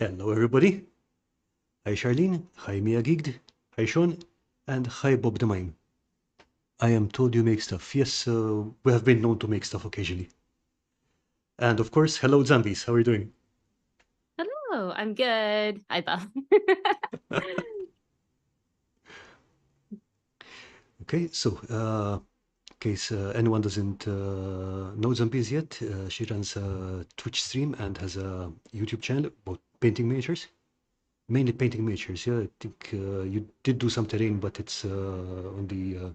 Hello, everybody. Hi, Charlene. Hi, Mia Gigged. Hi, Sean. And hi, Bob the Mime. I am told you make stuff. Yes, we have been known to make stuff occasionally. And of course, hello, Zambies. How are you doing? Hello, I'm good. Hi, Bob. Okay, so in case anyone doesn't know Zambies yet, she runs a Twitch stream and has a YouTube channel about painting miniatures. Mainly painting miniatures, yeah. I think you did do some terrain, but it's on the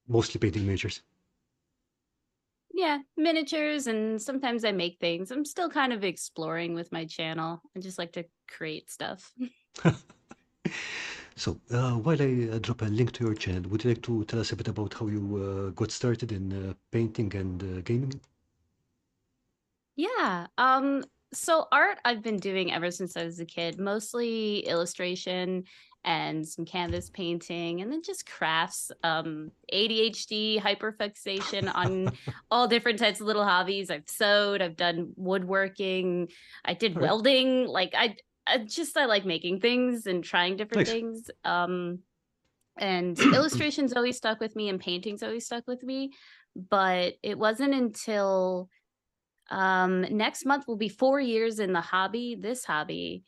mostly painting miniatures. Yeah, miniatures, and sometimes I make things. I'm still kind of exploring with my channel. I just like to create stuff. So, while I drop a link to your channel, would you like to tell us a bit about how you got started in painting and gaming? Yeah. So art I've been doing ever since I was a kid, mostly illustration and some canvas painting and then just crafts. ADHD, hyperfixation on all different types of little hobbies. I've sewed, I've done woodworking, I did All right, welding. I like making things and trying different nice. things. And illustration's always stuck with me and painting's always stuck with me. But it wasn't until next month will be 4 years in the hobby, this hobby.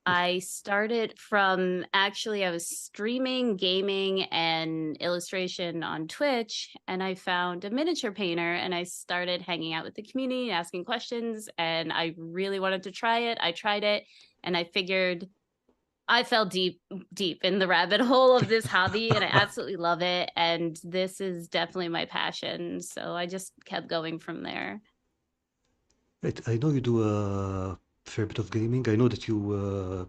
I started from actually I was streaming gaming and illustration on Twitch, and I found a miniature painter and I started hanging out with the community, asking questions, and I really wanted to try it. I tried it and I figured I fell deep in the rabbit hole of this hobby and I absolutely love it, and this is definitely my passion. So I just kept going from there. Right, I know you do a fair bit of gaming. I know that you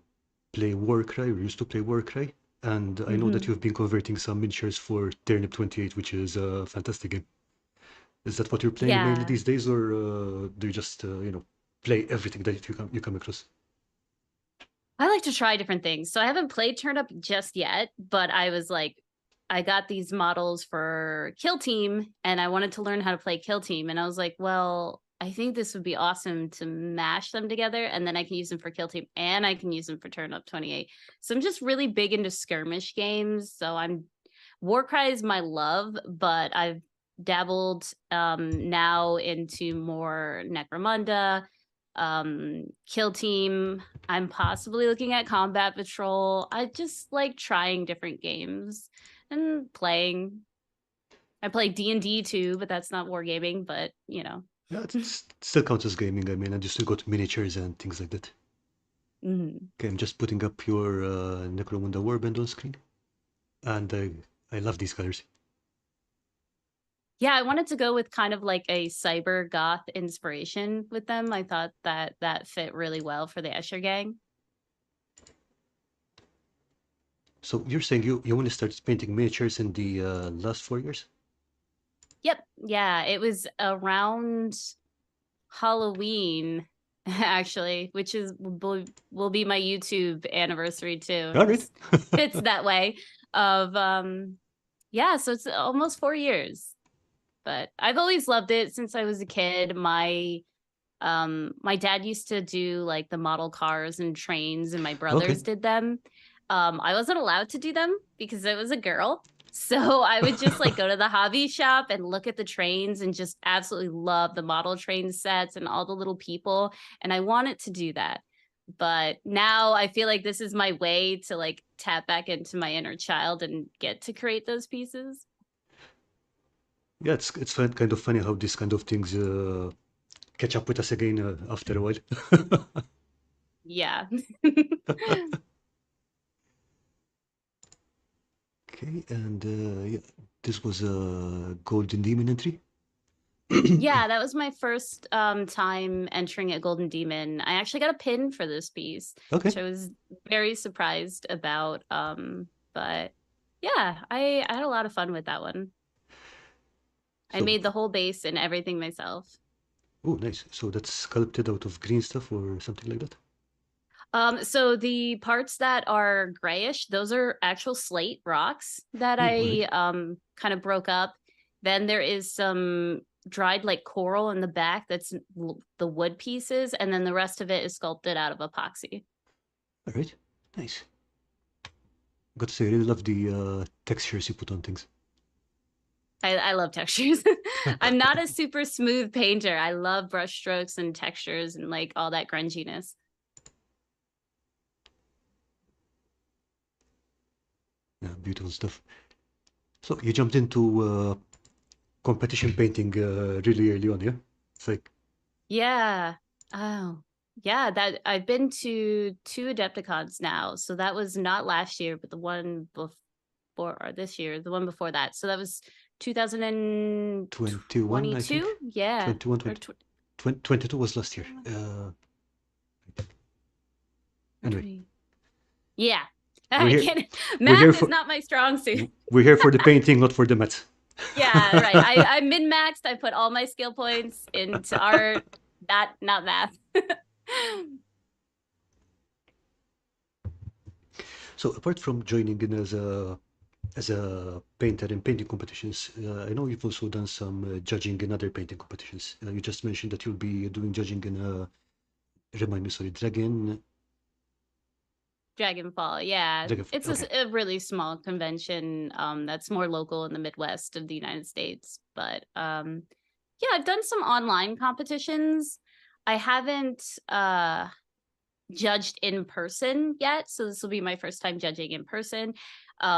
play Warcry, or used to play Warcry, and I know that Mhm. you've been converting some miniatures for Turnip 28, which is a fantastic game. Is that what you're playing mainly Yeah. these days, or do you just, play everything that you come across? I like to try different things. So I haven't played Turnip just yet, but I was like, I got these models for Kill Team and I wanted to learn how to play Kill Team. And I was like, well, I think this would be awesome to mash them together and then I can use them for Kill Team and I can use them for Turnip 28. So I'm just really big into skirmish games. So I'm Warcry is my love, but I've dabbled now into more Necromunda, Kill Team. I'm possibly looking at Combat Patrol. I just like trying different games and playing. I play D&D too, but that's not wargaming, but you know. Yeah, it still counts as gaming. I mean, and you still got miniatures and things like that. Mhm. Okay, I'm just putting up your Necromunda Warband on screen, and I love these colors. Yeah, I wanted to go with kind of like a cyber goth inspiration with them. I thought that that fit really well for the Escher gang. So you're saying you only started painting miniatures in the last 4 years? Yep. Yeah, it was around Halloween actually, which is will be my YouTube anniversary too. All right. Just fits that way of yeah, so it's almost 4 years. But I've always loved it since I was a kid. My dad used to do like the model cars and trains and my Okay. brothers did them. I wasn't allowed to do them because I was a girl. So I would just like go to the hobby shop and look at the trains and just absolutely love the model train sets and all the little people. And I wanted to do that. But now I feel like this is my way to like tap back into my inner child and get to create those pieces. Yeah, it's kind of funny how these kind of things catch up with us again after a while. Yeah. Okay, and yeah, this was a Golden Demon entry. Yeah, that was my first time entering a Golden Demon. I actually got a pin for this piece, Okay, which I was very surprised about. But yeah, I had a lot of fun with that one. I so made the whole base and everything myself. oh, nice. So that's sculpted out of green stuff or something like that. So the parts that are grayish, those are actual slate rocks that Oh, all right. I kind of broke up. Then there is some dried like coral in the back. That's the wood pieces, and then the rest of it is sculpted out of epoxy. All right, nice. Got to say, I really love the textures you put on things. I love textures. I'm not a super smooth painter. I love brush strokes and textures and like all that grunginess. Yeah, beautiful stuff. So you jumped into competition painting really early on, yeah? It's like, Yeah. Oh, yeah. That I've been to 2 Adepticons now. So that was not last year, but the one before, or this year, the one before that. So that was 21, I think. 2022. Yeah. 21, Or 22 was last year. Anyway, 20. Yeah. we're I here. can't. We're here Math is for not my strong suit. we're here for the painting, not for the maths. Yeah, right. I min-maxed. I put all my skill points into art, not math. So apart from joining in as a painter in painting competitions, I know you've also done some judging in other painting competitions. You just mentioned that you'll be doing judging in remind me, sorry, Dragonfall, yeah. Dragon. It's Okay, a really small convention that's more local in the Midwest of the United States. But yeah, I've done some online competitions. I haven't judged in person yet, so this will be my first time judging in person,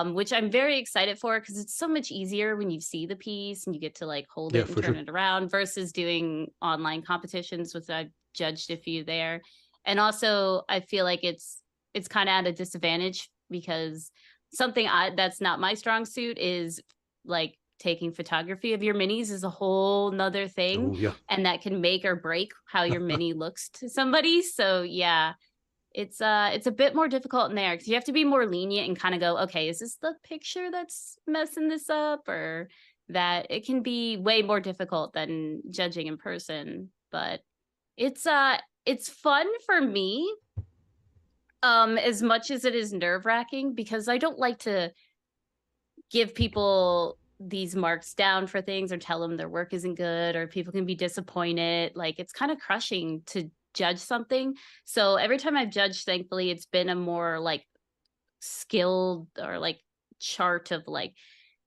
which I'm very excited for because it's so much easier when you see the piece and you get to like hold yeah, it and for turn sure. it around versus doing online competitions, which I've judged a few there. And also I feel like it's kind of at a disadvantage because something that's not my strong suit is like taking photography of your minis is a whole nother thing, Oh yeah, and that can make or break how your mini looks to somebody. So yeah, it's a bit more difficult in there because you have to be more lenient and kind of go, okay, is this the picture that's messing this up, or that it can be way more difficult than judging in person. But it's fun for me, as much as it is nerve-wracking because I don't like to give people these marks down for things or tell them their work isn't good, or people can be disappointed. Like it's kind of crushing to judge something. So every time I've judged, thankfully, it's been a more like skilled or like chart of like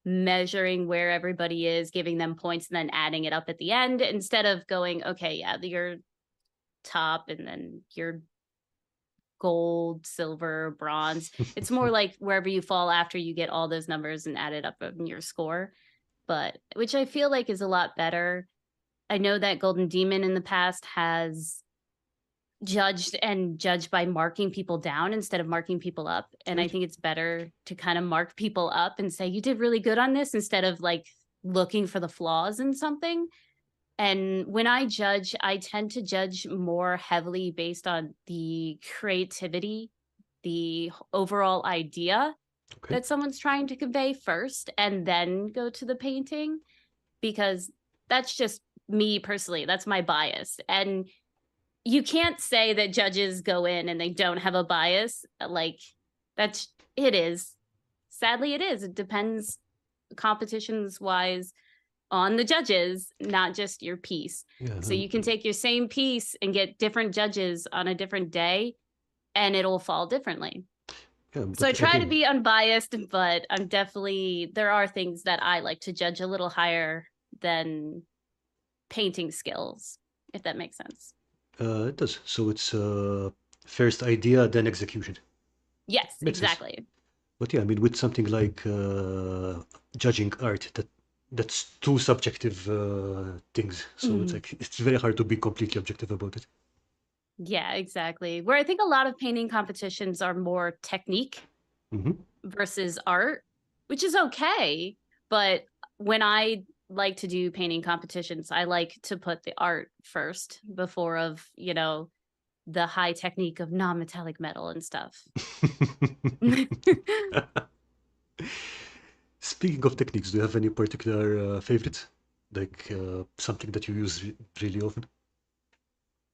measuring where everybody is, giving them points, and then adding it up at the end instead of going, okay, yeah, your top and then your gold, silver, bronze. It's more like wherever you fall after you get all those numbers and add it up in your score. But which I feel like is a lot better. I know that Golden Demon in the past has judged by marking people down instead of marking people up. And I right. think it's better to kind of mark people up and say, you did really good on this instead of like looking for the flaws in something. And when I judge, I tend to judge more heavily based on the creativity, the overall idea Okay. that someone's trying to convey first, and then go to the painting, because that's just me personally. That's my bias. And you can't say that judges go in and they don't have a bias. Like, that's it is. Sadly, it is. It depends competitions wise on the judges, not just your piece. Yeah. So you can take your same piece and get different judges on a different day and it'll fall differently. Yeah, So I but try to again, be unbiased, but there are things that I like to judge a little higher than painting skills, if that makes sense. it does. So it's first idea, then execution. Yes, Makes sense. exactly. But yeah, I mean, with something like judging art, that's two subjective things. So it's Mhm. like it's very hard to be completely objective about it. Yeah, exactly. Where I think a lot of painting competitions are more technique Hmm. versus art, which is okay. But when I like to do painting competitions, I like to put the art first before the high technique of non-metallic metal and stuff. Speaking of techniques, do you have any particular favorites? Like something that you use really often?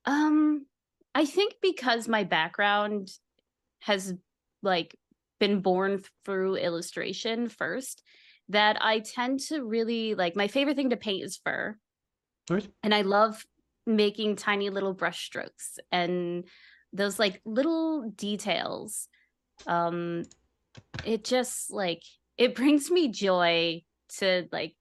um, I think because my background has like been born through illustration first, that I tend to really like my favorite thing to paint is fur. All right. And I love making tiny little brush strokes and those like little details. Um, it just like it brings me joy to like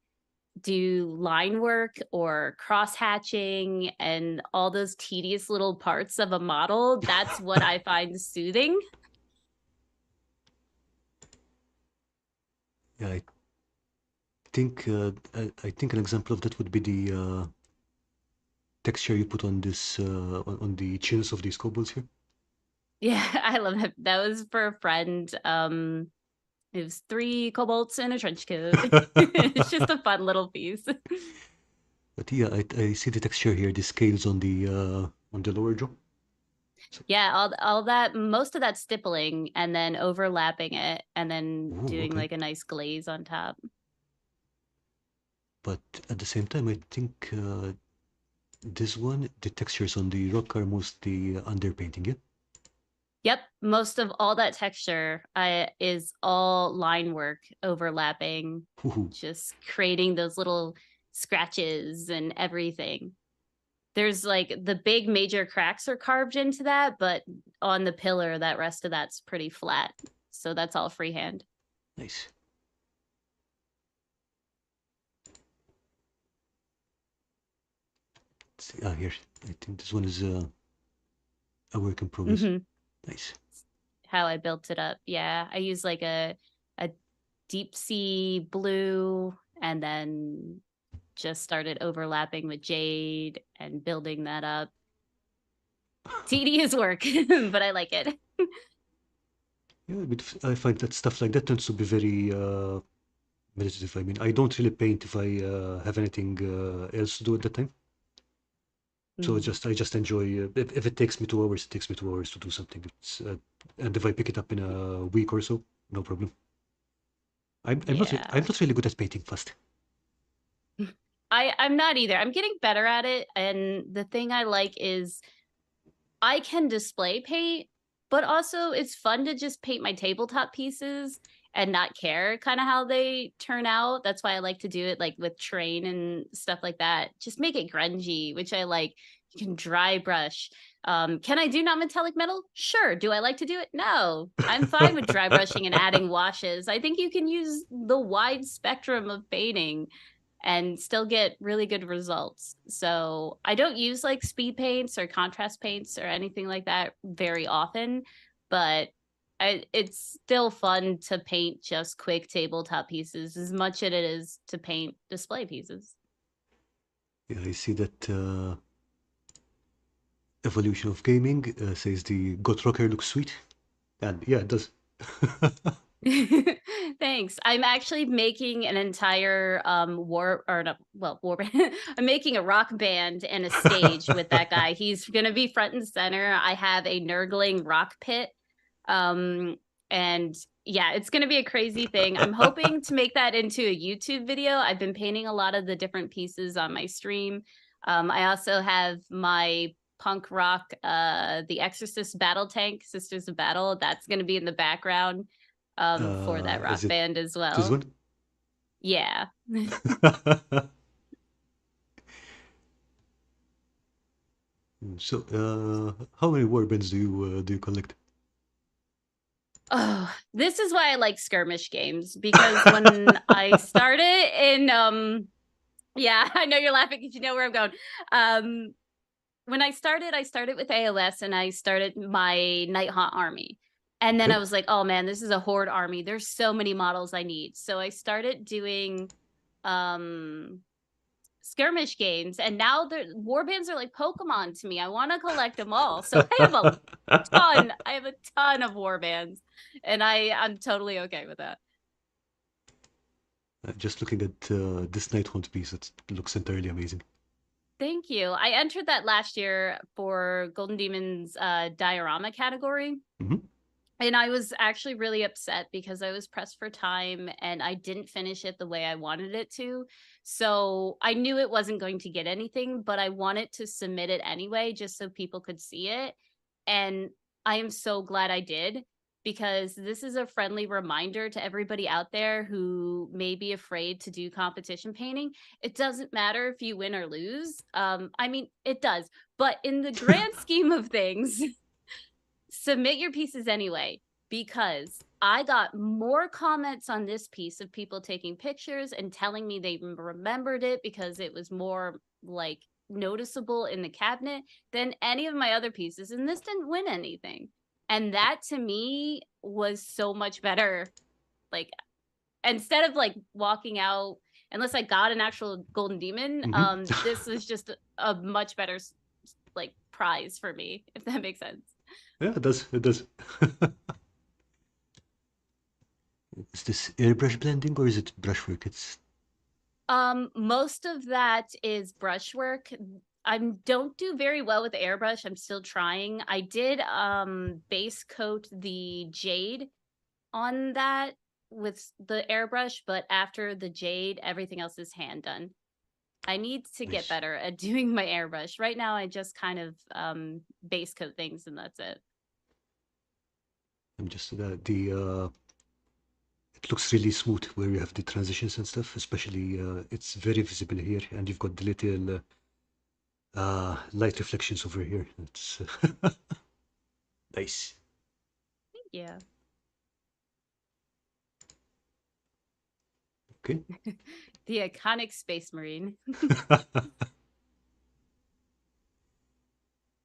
do line work or cross hatching and all those tedious little parts of a model. That's what I find soothing. Yeah, I think an example of that would be the texture you put on this on the chins of these kobolds here. Yeah, I love that. That was for a friend. It was 3 kobolds in a trench coat. It's just a fun little piece. But yeah, I see the texture here, the scales on the lower jaw. So, Yeah, all that, most of that stippling and then overlapping it and then ooh, doing okay. like a nice glaze on top. But at the same time, I think this one, the textures on the rock are mostly underpainting, yeah? Yep, most of all that texture is all line work overlapping, Ooh, just creating those little scratches and everything. There's like the big major cracks are carved into that, but on the pillar, that rest of that's pretty flat. So that's all freehand. nice. Let's see, here. I think this one is a work in progress. Hmm. Nice. How I built it up. Yeah, I use like a deep sea blue and then just started overlapping with jade and building that up. Tedious work, but I like it. Yeah, but I find that stuff like that tends to be very meditative. I mean, I don't really paint if I have anything else to do at that time. So Mm, I just enjoy. If it takes me 2 hours, it takes me 2 hours to do something. And if I pick it up in a week or so, no problem. yeah. I'm not really good at painting fast. I'm not either. I'm getting better at it. And the thing I like is I can display paint, but also it's fun to just paint my tabletop pieces and not care kind of how they turn out. That's why I like to do it like with terrain and stuff like that. Just make it grungy, which I like. You can dry brush. Can I do non-metallic metal? Sure. Do I like to do it? No. I'm fine with dry brushing and adding washes. I think you can use the wide spectrum of painting and still get really good results. So I don't use like speed paints or contrast paints or anything like that very often, but it's still fun to paint just quick tabletop pieces as much as it is to paint display pieces. Yeah, I see that Evolution of Gaming says the Got Rocker looks sweet. And yeah, it does. Thanks. I'm actually making an entire war or no, well, war band. I'm making a rock band and a stage with that guy. He's going to be front and center. I have a nurgling rock pit. Um and yeah, it's going to be a crazy thing. I'm hoping to make that into a YouTube video. I've been painting a lot of the different pieces on my stream. I also have my punk rock the Exorcist battle tank, Sisters of Battle. That's going to be in the background for that Is rock it band as this well. one? Yeah. So, how many warbands do you collect? Oh, this is why I like skirmish games because when I started in yeah, I know you're laughing because you know where I'm going. Um when I started with AOS and I started my Nighthaunt army. And then Okay. I was like, oh man, this is a horde army. There's so many models I need. So I started doing um skirmish games and now the warbands are like Pokemon to me. I want to collect them all. So I have a ton of warbands and I'm totally okay with that. Just looking at this Nighthaunt piece, it looks entirely amazing. Thank you. I entered that last year for Golden Demon's diorama category. Hmm. And I was actually really upset because I was pressed for time and I didn't finish it the way I wanted it to. So I knew it wasn't going to get anything, but I wanted to submit it anyway, just so people could see it. And I am so glad I did because this is a friendly reminder to everybody out there who may be afraid to do competition painting. It doesn't matter if you win or lose. I mean, it does, but in the grand scheme of things, submit your pieces anyway, because I got more comments on this piece of people taking pictures and telling me they remembered it because it was more like noticeable in the cabinet than any of my other pieces. And this didn't win anything. And that to me was so much better. Like, instead of like walking out, unless I got an actual golden demon, this was just a much better like prize for me, if that makes sense. Yeah, it does. It does. Is this airbrush blending or is it brushwork? It's Most of that is brushwork. I don't do very well with airbrush. I'm still trying. I did base coat the jade on that with the airbrush, but after the jade, everything else is hand done. I need to get nice. better at doing my airbrush. Right now I just kind of base coat things and that's it. I'm just it looks really smooth where you have the transitions and stuff. Especially it's very visible here, and you've got the little light reflections over here. It's nice. Yeah. Okay. The iconic Space Marine.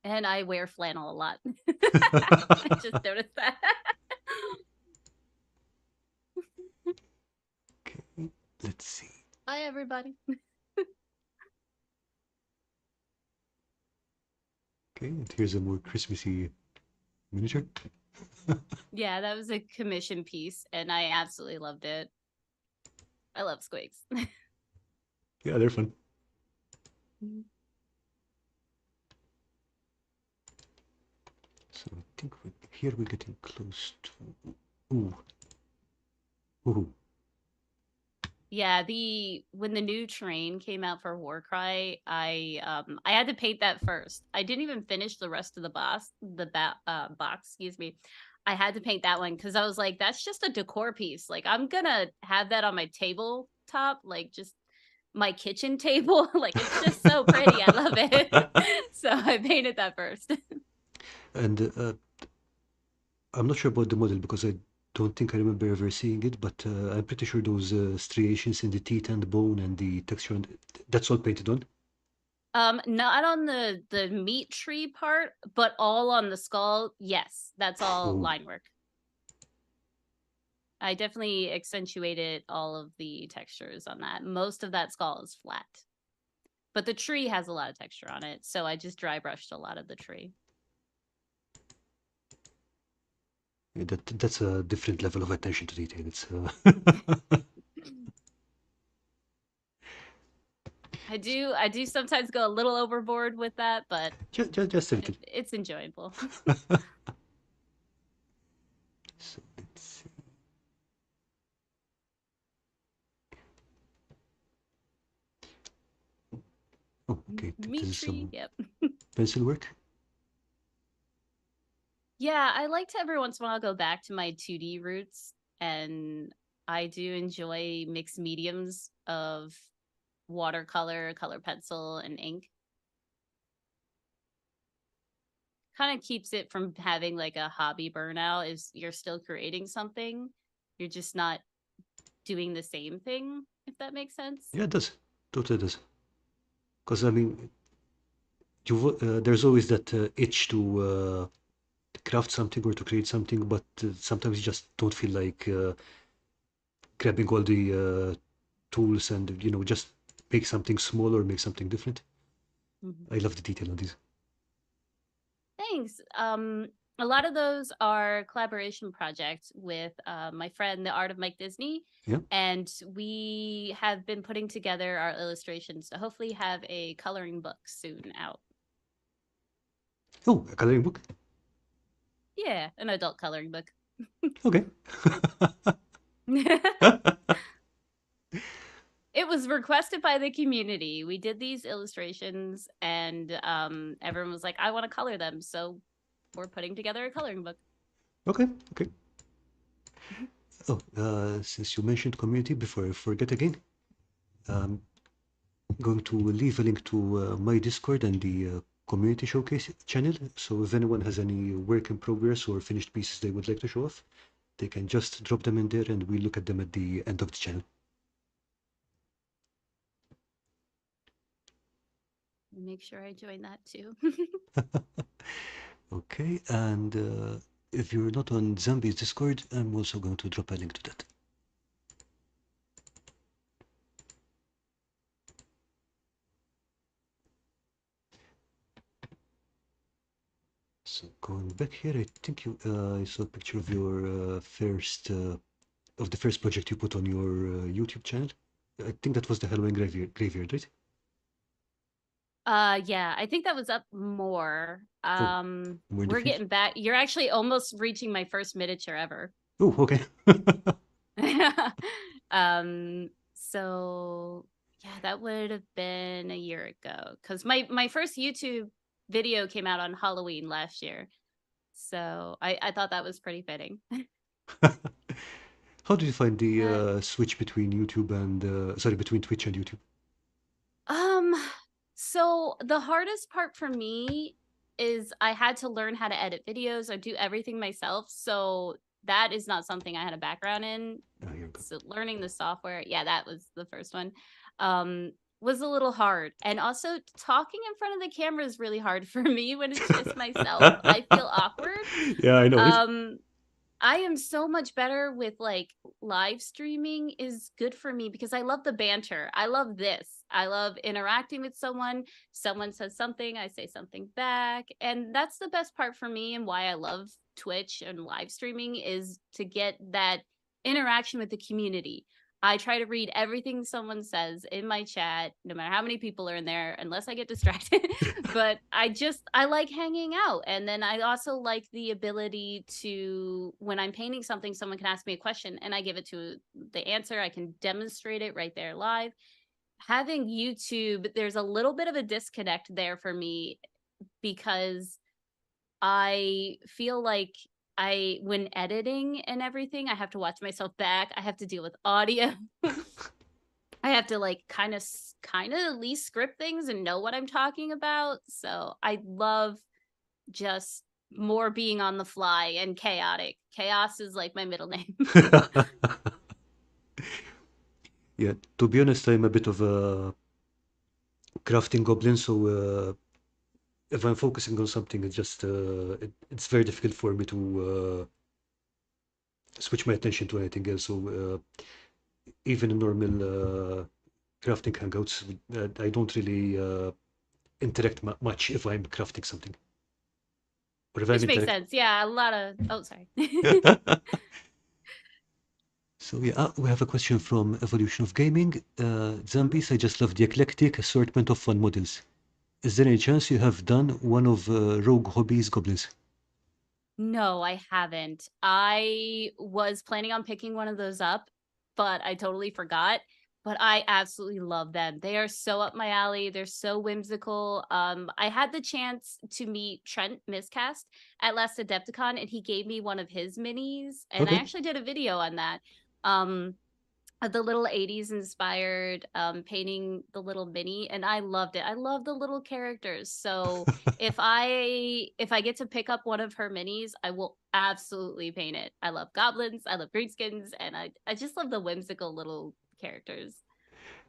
And I wear flannel a lot. I just noticed that. Okay, let's see. Hi, everybody. Okay, and here's a more Christmassy miniature. Yeah, that was a commission piece, and I absolutely loved it. I love squigs. Yeah, they're fun. So I think here we're getting close to. Ooh. Ooh. Yeah, when the new train came out for Warcry, I had to paint that first. I didn't even finish the rest of the box, excuse me. I had to paint that one because I was like, that's just a decor piece. Like, I'm gonna have that on my tabletop, like just my kitchen table. Like, it's just so pretty. I love it. So I painted that first. And I'm not sure about the model because I don't think I remember ever seeing it, but I'm pretty sure those striations in the teeth and the bone and the texture and that's all painted on. Not on the meat tree part, but all on the skull. Yes, that's all Oh, line work. I definitely accentuated all of the textures on that. Most of that skull is flat, but the tree has a lot of texture on it, so I just dry brushed a lot of the tree. yeah, that's a different level of attention to detail. It's I do sometimes go a little overboard with that, but just a little. it's enjoyable. So let's see. Oh, okay. This Meat is tree, some yep. pencil work. Yeah, I like to every once in a while go back to my 2D roots, and I do enjoy mixed mediums of watercolor, color pencil, and ink. Kind of keeps it from having like a hobby burnout. Is you're still creating something, you're just not doing the same thing, if that makes sense. Yeah, it does. Totally does. Because I mean, there's always that itch to craft something or to create something, but sometimes you just don't feel like grabbing all the tools and just make something small or make something different. Mhm. I love the detail on these. Thanks. A lot of those are collaboration projects with my friend, the Art of Mike Disney, Yeah. and we have been putting together our illustrations to hopefully have a coloring book soon out. Oh, a coloring book. Yeah, an adult coloring book. Okay. It was requested by the community. We did these illustrations, and everyone was like, I want to color them. So we're putting together a coloring book. Okay. Okay. Oh, since you mentioned community, before I forget again, I'm going to leave a link to my Discord and the community showcase channel. So if anyone has any work in progress or finished pieces they would like to show off, they can just drop them in there and we look at them at the end of the channel. Make sure I join that too. Okay, and if you're not on Zambies Discord, I'm also going to drop a link to that. So going back here, I think you I saw a picture of your of the first project you put on your YouTube channel. I think that was the Halloween graveyard, right? Yeah, I think that was up more. Oh, more in the We're future. getting back. You're actually almost reaching my first miniature ever. Oh, okay. So yeah, that would have been a year ago because my first YouTube video came out on Halloween last year. So I thought that was pretty fitting. How did you find the Uh, switch between YouTube and sorry, between Twitch and YouTube? Um, so the hardest part for me is I had to learn how to edit videos. I do everything myself. So that is not something I had a background in. Ah, here we go. So learning the software, yeah, that was the first one. Um, was a little hard. And also talking in front of the camera is really hard for me when it's just myself. I feel awkward. Yeah, I know it. Um, I am so much better with like live streaming is good for me because I love the banter. I love this. I love interacting with someone. Someone says something, I say something back. And that's the best part for me and why I love Twitch and live streaming is to get that interaction with the community. I try to read everything someone says in my chat, no matter how many people are in there, unless I get distracted. But I like hanging out. And then I also like the ability to, when I'm painting something, someone can ask me a question and I give it to the answer. I can demonstrate it right there live. Having YouTube, there's a little bit of a disconnect there for me because I feel like when editing and everything, I have to watch myself back. I have to deal with audio. I have to like kind of at least script things and know what I'm talking about. So I love just more being on the fly and chaotic. Chaos is like my middle name. Yeah, to be honest, I'm a bit of a crafting goblin, so if I'm focusing on something, it's very difficult for me to switch my attention to anything else. So even in normal crafting hangouts, I don't really interact much if I'm crafting something. Or if I'm Which makes interact. sense. Yeah, a lot of oh sorry. So yeah, we have a question from Evolution of Gaming. Zombies, I just love the eclectic assortment of fun models. Is there any chance you have done one of Rogue Hobbies Goblins? No, I haven't. I was planning on picking one of those up, but I totally forgot. But I absolutely love them. They are so up my alley. They're so whimsical. I had the chance to meet Trent Miscast at Last Adepticon, and he gave me one of his minis, and I Okay. actually did a video on that. Um, the little 80s inspired painting the little mini and I loved it. I love the little characters. So if I get to pick up one of her minis, I will absolutely paint it. I love goblins, I love greenskins, and I just love the whimsical little characters.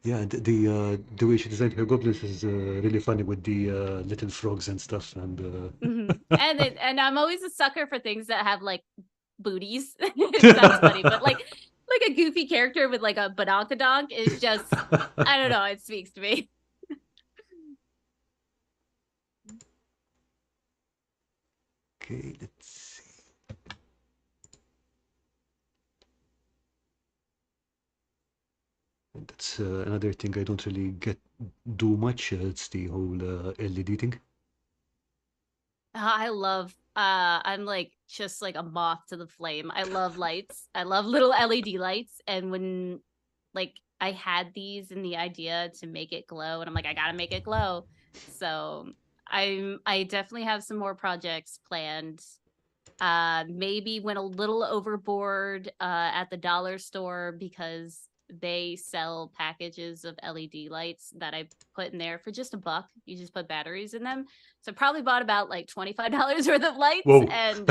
Yeah, the way she designed her goblins is really funny with the little frogs and stuff. And And I'm always a sucker for things that have like booties. It sounds funny, but like a goofy character with like a badonkadonk is just I don't know, it speaks to me. Okay, let's see. And that's another thing I don't really get do much. It's the whole LED thing. I love I'm like just like a moth to the flame. I love lights. I love little LED lights and when like I had these and the idea to make it glow and I'm like I got to make it glow. So I definitely have some more projects planned Maybe went a little overboard at the dollar store because they sell packages of LED lights that I put in there for just $1. You just put batteries in them. So I probably bought about like $25 worth of lights. Whoa. And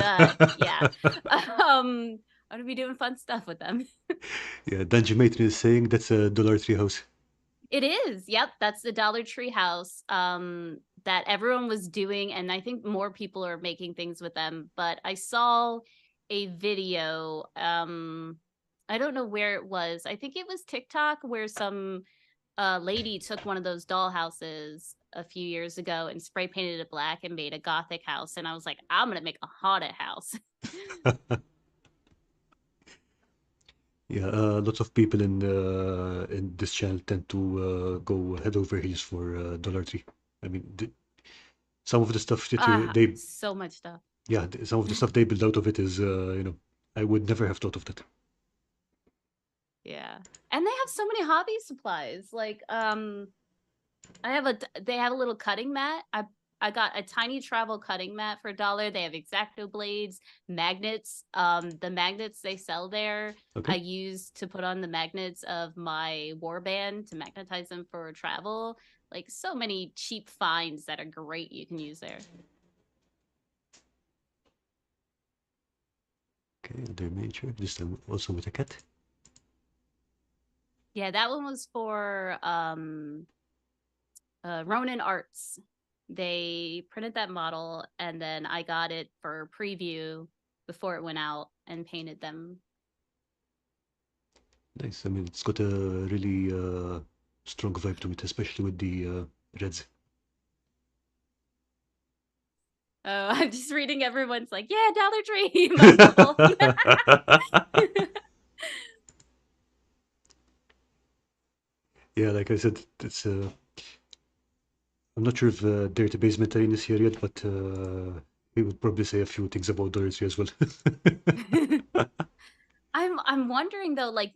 yeah, I'm gonna be doing fun stuff with them. Yeah, Dungeon Matron is saying that's a Dollar Tree house. It is. Yep, that's the Dollar Tree house that everyone was doing, and I think more people are making things with them. But I saw a video. I don't know where it was. I think it was TikTok where some lady took one of those doll houses a few years ago and spray painted it black and made a gothic house. And I was like, I'm gonna make a haunted house. Yeah, lots of people in this channel tend to go head over heels for Dollar Tree. I mean, some of the stuff that they So much stuff. yeah, some of the stuff they build out of it is I would never have thought of that. Yeah. And they have so many hobby supplies. Like they have a little cutting mat. I got a tiny travel cutting mat for $1. They have X-Acto blades, magnets. The magnets they sell there, Okay. I use to put on the magnets of my warband to magnetize them for travel. Like so many cheap finds that are great you can use there. Okay, they're miniature. This time also with a cat. Yeah, that one was for Ronin Arts. They printed that model and then I got it for preview before it went out and painted them. Nice. I mean, it's got a really strong vibe to it, especially with the reds. Oh, I'm just reading everyone's like, yeah, Dollar Tree multiple. Yeah, like I said, it's I'm not sure if Dirty Basement Terrain is here yet, but he would probably say a few things about Dollar Tree as well. I'm wondering though, like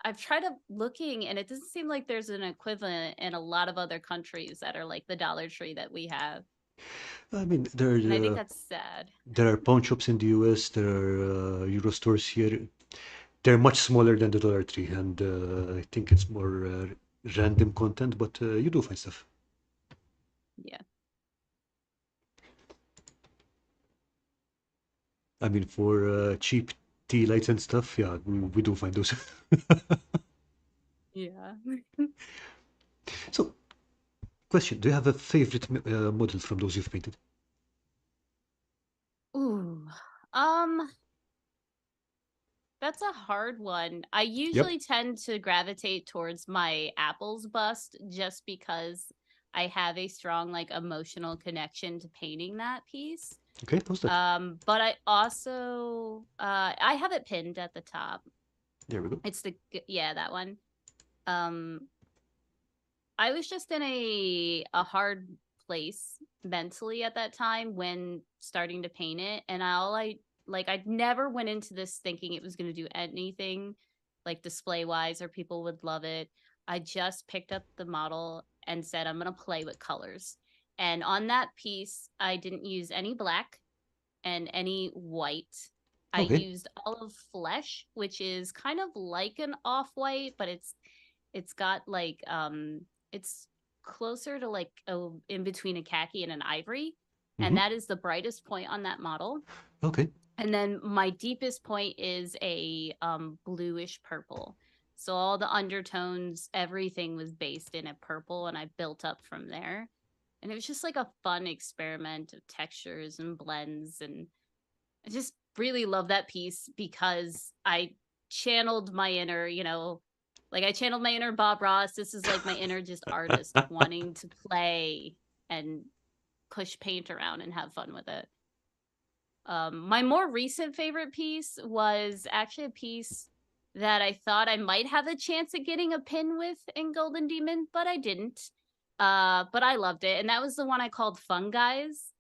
I've tried up looking and it doesn't seem like there's an equivalent in a lot of other countries that are like the Dollar Tree that we have. I mean, And I think that's sad. there are pawn shops in the US, there are Euro stores here. They're much smaller than the Dollar Tree, and I think it's more random content, but you do find stuff. Yeah. I mean, for cheap tea lights and stuff, yeah, we do find those. Yeah. So, question: do you have a favorite model from those you've painted? Ooh. Um, that's a hard one. I Yep. usually tend to gravitate towards my Apple's bust just because I have a strong like emotional connection to painting that piece. Okay, how's that? But I also I have it pinned at the top. There we go. It's yeah, that one. Um I was just in a hard place mentally at that time when starting to paint it, and I never went into this thinking it was going to do anything like display wise or people would love it. I just picked up the model and said I'm going to play with colors. And on that piece, I didn't use any black and any white. I Okay. used olive flesh, which is kind of like an off-white, but it's got like it's closer to like a in between a khaki and an ivory, and Mm-hmm. that is the brightest point on that model. Okay. And then my deepest point is a bluish purple. So all the undertones, everything was based in a purple, and I built up from there. And it was just like a fun experiment of textures and blends, and I just really love that piece because I channeled my inner, like I channeled my inner Bob Ross. This is like my inner just artist wanting to play and push paint around and have fun with it. My more recent favorite piece was actually a piece that I thought I might have a chance at getting a pin with in Golden Demon, but I didn't. But I loved it, and that was the one I called Fun Guys,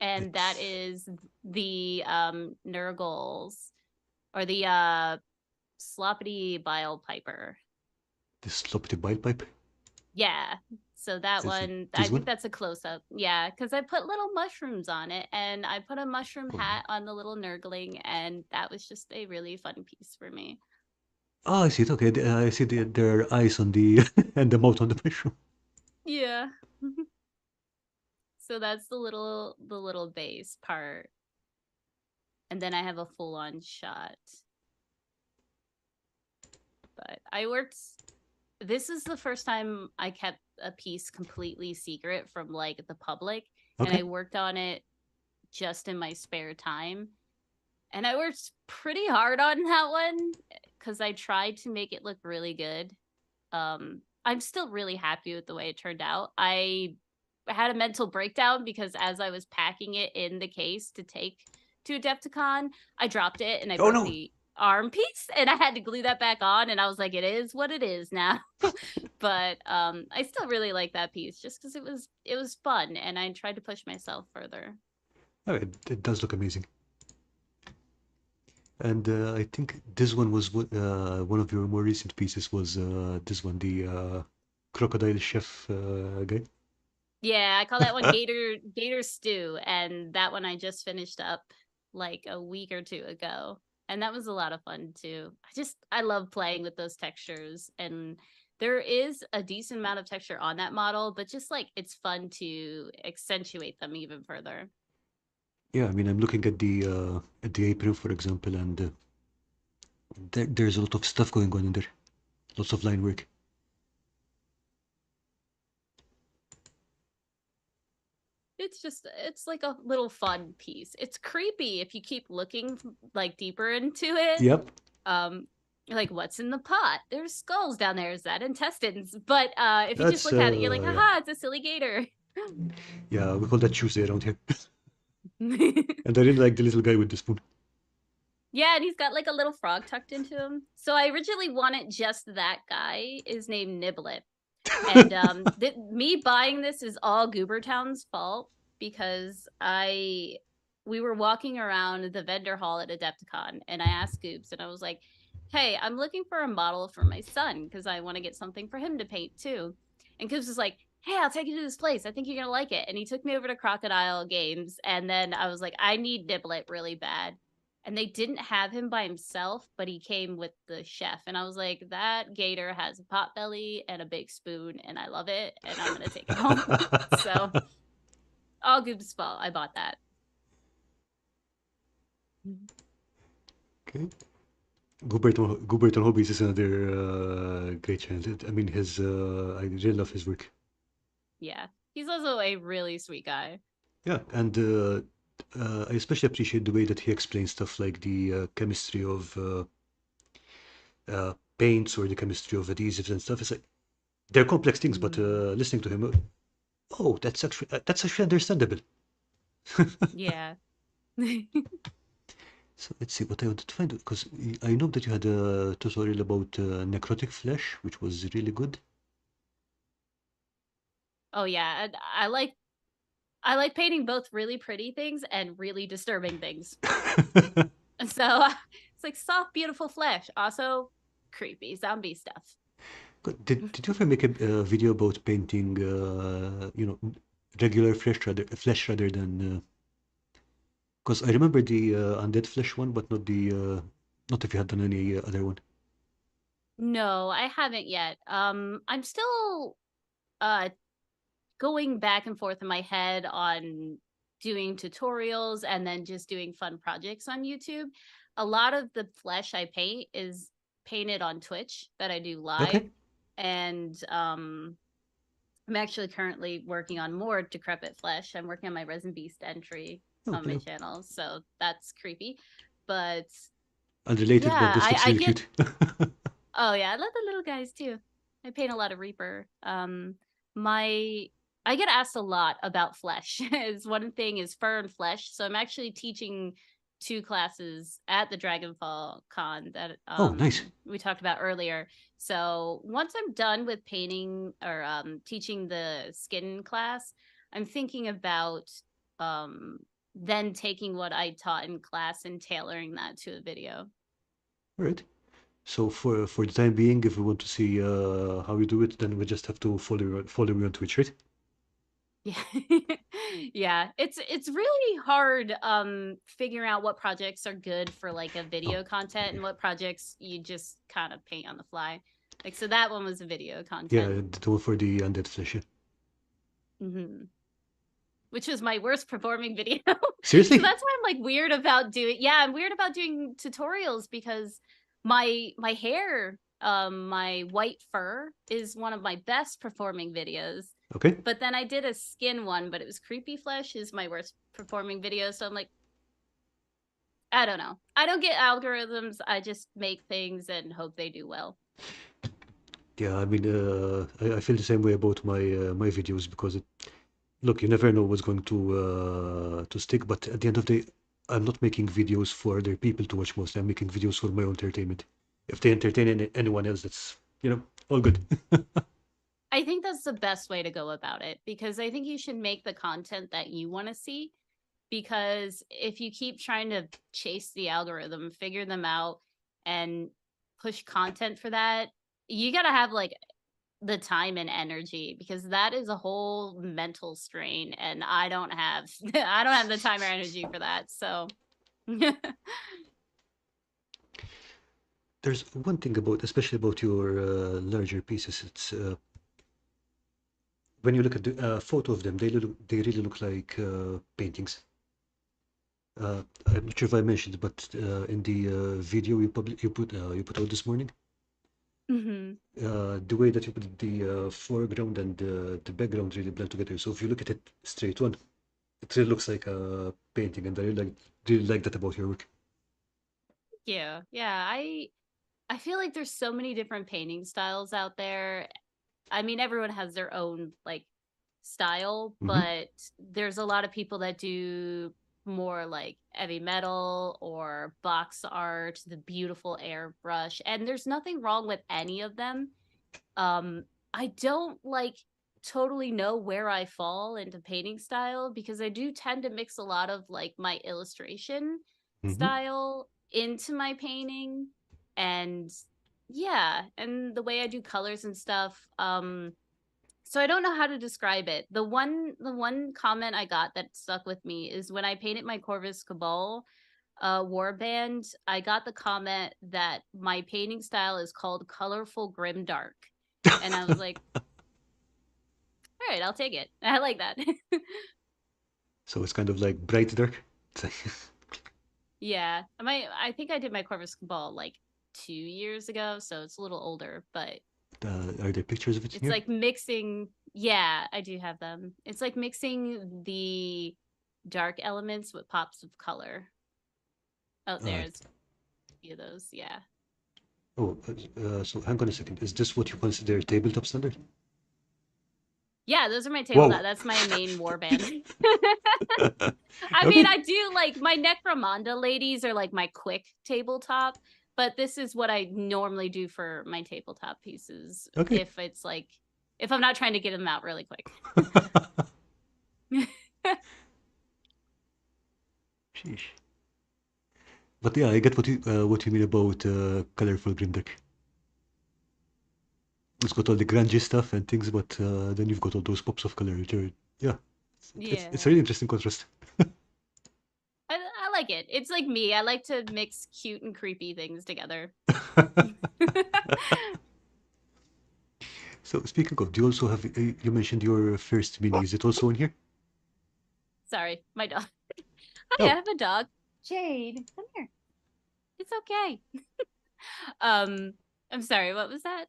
and that It's is the Nurgles or the Sloppity Bile Piper. the sloppy bile pipe. Yeah. So that Let's see. one, I This think one? that's a close up. Yeah, because I put little mushrooms on it and I put a mushroom Oh, hat on the little nurgling, and that was just a really fun piece for me. oh, I see it. Okay, I see there are eyes on the and the mouth on the mushroom. Yeah. So that's the little base part. And then I have a full on shot. But I worked this is the first time I kept a piece completely secret from like the public, and I Okay. worked on it just in my spare time. And I worked pretty hard on that one because I tried to make it look really good. I'm still really happy with the way it turned out. I had a mental breakdown because as I was packing it in the case to take to Adepticon, I dropped it and I Oh broke no. the arm piece and I had to glue that back on, and I was like, it is what it is now. But I still really like that piece just because it was fun and I tried to push myself further. Oh, it does look amazing. And I think this one was one of your more recent pieces was this one, the crocodile chef guy. Yeah, I call that one Gator Stew, and that one I just finished up like a week or two ago. And that was a lot of fun too. I love playing with those textures, and there is a decent amount of texture on that model, but just like it's fun to accentuate them even further. Yeah, I mean, I'm looking at the apron, for example, and there's a lot of stuff going on in there. Lots of line work. It's like a little fun piece. It's creepy if you keep looking like deeper into it. Yep, um like, what's in the pot? There's skulls down there. Is that intestines? But if you just that's look at it, you're like, yeah, haha, it's a silly gator. yeah. We call that Tuesday around here. And I really like the little guy with the spoon. Yeah, and he's got like a little frog tucked into him. So I originally wanted just that guy is named Niblet. And me buying this is all Goobertown's fault because we were walking around the vendor hall at Adepticon, and I asked Goobs and I was like, "Hey, I'm looking for a model for my son because I want to get something for him to paint too." And Goobs was like, "Hey, I'll take you to this place. I think you're gonna like it." And he took me over to Crocodile Games, and then I was like, "I need Niblet really bad." And they didn't have him by himself, but he came with the chef. And I was like, that gator has a pot belly and a big spoon, and I love it, and I'm gonna take it home. So all Goob's fault. I bought that. Okay. Guberton Hobbies is another great channel. I mean, I really love his work. Yeah. He's also a really sweet guy. Yeah, and I especially appreciate the way that he explains stuff like the chemistry of paints or the chemistry of adhesives and stuff. It's like they're complex things, but listening to him, oh, that's actually understandable. Yeah. So let's see what I wanted to find because I know that you had a tutorial about necrotic flesh, which was really good. Oh yeah. And I like painting both really pretty things and really disturbing things. So it's like soft, beautiful flesh. Also creepy zombie stuff. Did you ever make a video about painting, regular flesh rather than? Because I remember the undead flesh one, but not if you had done any other one. No, I haven't yet. I'm still uh going back and forth in my head on doing tutorials and then just doing fun projects on YouTube. A lot of the flesh I paint is painted on Twitch that I do live. Okay. And I'm actually currently working on more decrepit flesh. I'm working on my resin beast entry on Okay. my channel, so that's creepy. But Unrelated, but yeah, this I looks I really get cute. oh yeah, I love the little guys too. I paint a lot of Reaper. My I get asked a lot about flesh. Is one thing is fur and flesh. So I'm actually teaching two classes at the Dragonfall Con that Oh, nice. we talked about earlier. So once I'm done with painting or teaching the skin class, I'm thinking about um then taking what I taught in class and tailoring that to a video. All right. So for the time being, if we want to see how you do it, then we just have to follow you on Twitch, right? Yeah. Yeah. It's really hard figuring out what projects are good for like a Oh, video content and what projects you just kind of paint on the fly. Like so that one was a video yeah, content. the one for the undead flesh. Yeah. Which was my worst performing video. So Seriously? that's why I'm like weird about doing I'm weird about doing tutorials because my hair, my white fur is one of my best performing videos. Okay. But then I did a skin one, but it was creepy flesh is my worst performing video. So I'm like, I don't know. I don't get algorithms. I just make things and hope they do well. Yeah, I mean, I feel the same way about my videos because look, you never know what's going to stick. But at the end of the day, I'm not making videos for other people to watch mostly. I'm making videos for my own entertainment. If they entertain anyone else, that's all good. I think that's the best way to go about it because I think you should make the content that you want to see. Because if you keep trying to chase the algorithm, figure them out, and push content for that, you got to have like the time and energy because that is a whole mental strain and I don't have I don't have the time or energy for that. So There's one thing about, especially about your larger pieces. It's when you look at the photo of them, they really look like paintings. I'm not sure if I mentioned, but in the video you put out this morning, Mhm. the way that you put the foreground and the background really blend together. So if you look at it straight on, it really looks like a painting, and I really like that about your work. Yeah. Yeah, I feel like there's so many different painting styles out there. I mean, everyone has their own like style, Hmm. but there's a lot of people that do more like heavy metal or box art, the beautiful airbrush, and there's nothing wrong with any of them. Um, I don't like totally know where I fall into painting style because I do tend to mix a lot of like my illustration Hmm. style into my painting and yeah, and the way I do colors and stuff. So I don't know how to describe it. The one comment I got that stuck with me is when I painted my Corvus Cabal warband, I got the comment that my painting style is called colorful grimdark. And I was like, all right, I'll take it. I like that. So it's kind of like bright dark. It's like, Yeah. I think I did my Corvus Cabal like 2 years ago, so it's a little older, but are there pictures of it in it's here? like mixing. Yeah, I do have them. It's like mixing the dark elements with pops of color. Oh, Uh, there's a few of those. Yeah. oh, so hang on a second. Is this what you consider tabletop standard? Yeah, those are my tabletop. Whoa. That's my main war band. I mean, Okay. I do like my Necromanda ladies are like my quick tabletop, but this is what I normally do for my tabletop pieces Okay. if it's like if I'm not trying to get them out really quick. Sheesh. But yeah, I get what you mean about colorful grimdark. It's got all the grungy stuff and things, but then you've got all those pops of color. Yeah, it's a Yeah. really interesting contrast. I like it. It's like me. I like to mix cute and creepy things together. So speaking of, do you also have? You mentioned your first mini. Is it also in here? Sorry, my dog. Hi, I Oh, have a dog. Jade, come here. It's okay. I'm sorry, what was that?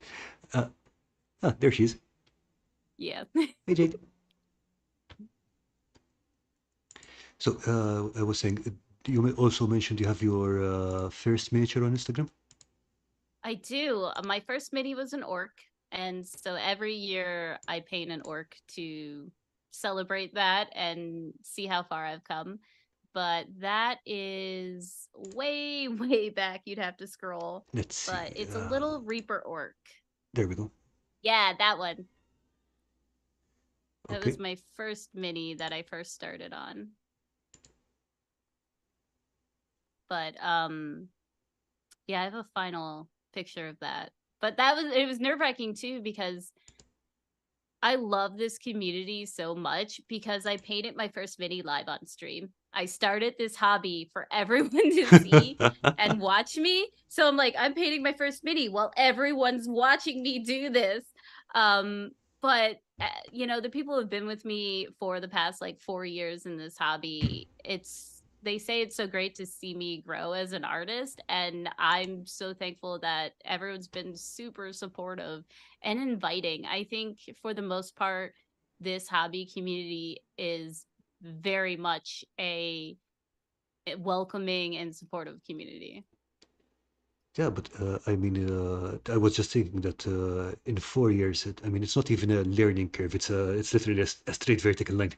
uh, there she is. Yeah. Hey Jade. So I was saying, you also mentioned you have your first miniature on Instagram. I do. My first mini was an orc, and so every year I paint an orc to celebrate that and see how far I've come. But that is way, way back. You'd have to scroll. Let's see. But it's a little Reaper orc. There we go. Yeah, that one. That Okay. was my first mini that I first started on. But yeah, I have a final picture of that. But it was nerve-wracking too, because I love this community so much because I painted my first mini live on stream. I started this hobby for everyone to see and watch me. So I'm like, I'm painting my first mini while everyone's watching me do this. Um, but you know, the people who have been with me for the past like 4 years in this hobby, they say it's so great to see me grow as an artist, and I'm so thankful that everyone's been super supportive and inviting. I think for the most part, this hobby community is very much a welcoming and supportive community. Yeah, but I mean, I was just thinking that in 4 years, I mean, it's not even a learning curve. It's literally a straight vertical line.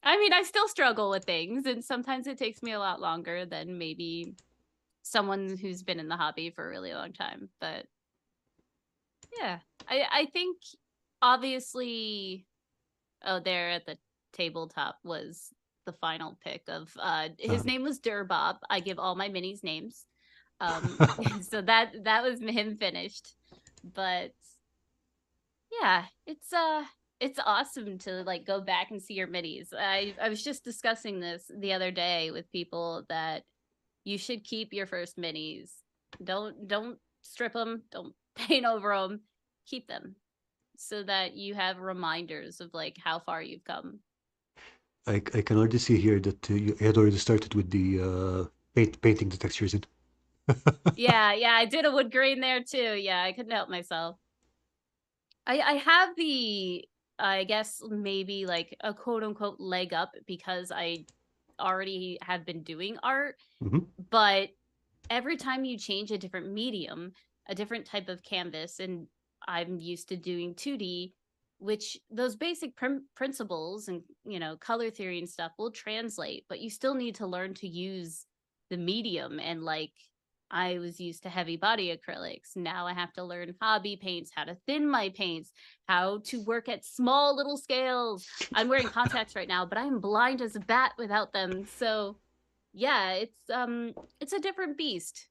I mean, I still struggle with things, and sometimes it takes me a lot longer than maybe someone who's been in the hobby for a really long time. But yeah, I think obviously, oh, there at the tabletop was the final pick of his Uh, name was Durbob. I give all my minis names. So that was him finished. But yeah, it's awesome to like go back and see your minis. I was just discussing this the other day with people that you should keep your first minis. Don't strip them, don't paint over them. Keep them so that you have reminders of like how far you've come. I can already see here that you had already started with the painting the textures in. Yeah, I did a wood grain there too. Yeah, I couldn't help myself. I have the, I guess maybe like a quote unquote leg up because I already have been doing art, Hmm. but every time you change a different medium, a different type of canvas, and I'm used to doing 2D, which those basic principles and, you know, color theory and stuff will translate, but you still need to learn to use the medium. And like, I was used to heavy body acrylics. Now I have to learn hobby paints, how to thin my paints, how to work at small little scales. I'm wearing contacts right now, but I'm blind as a bat without them. So yeah, it's a different beast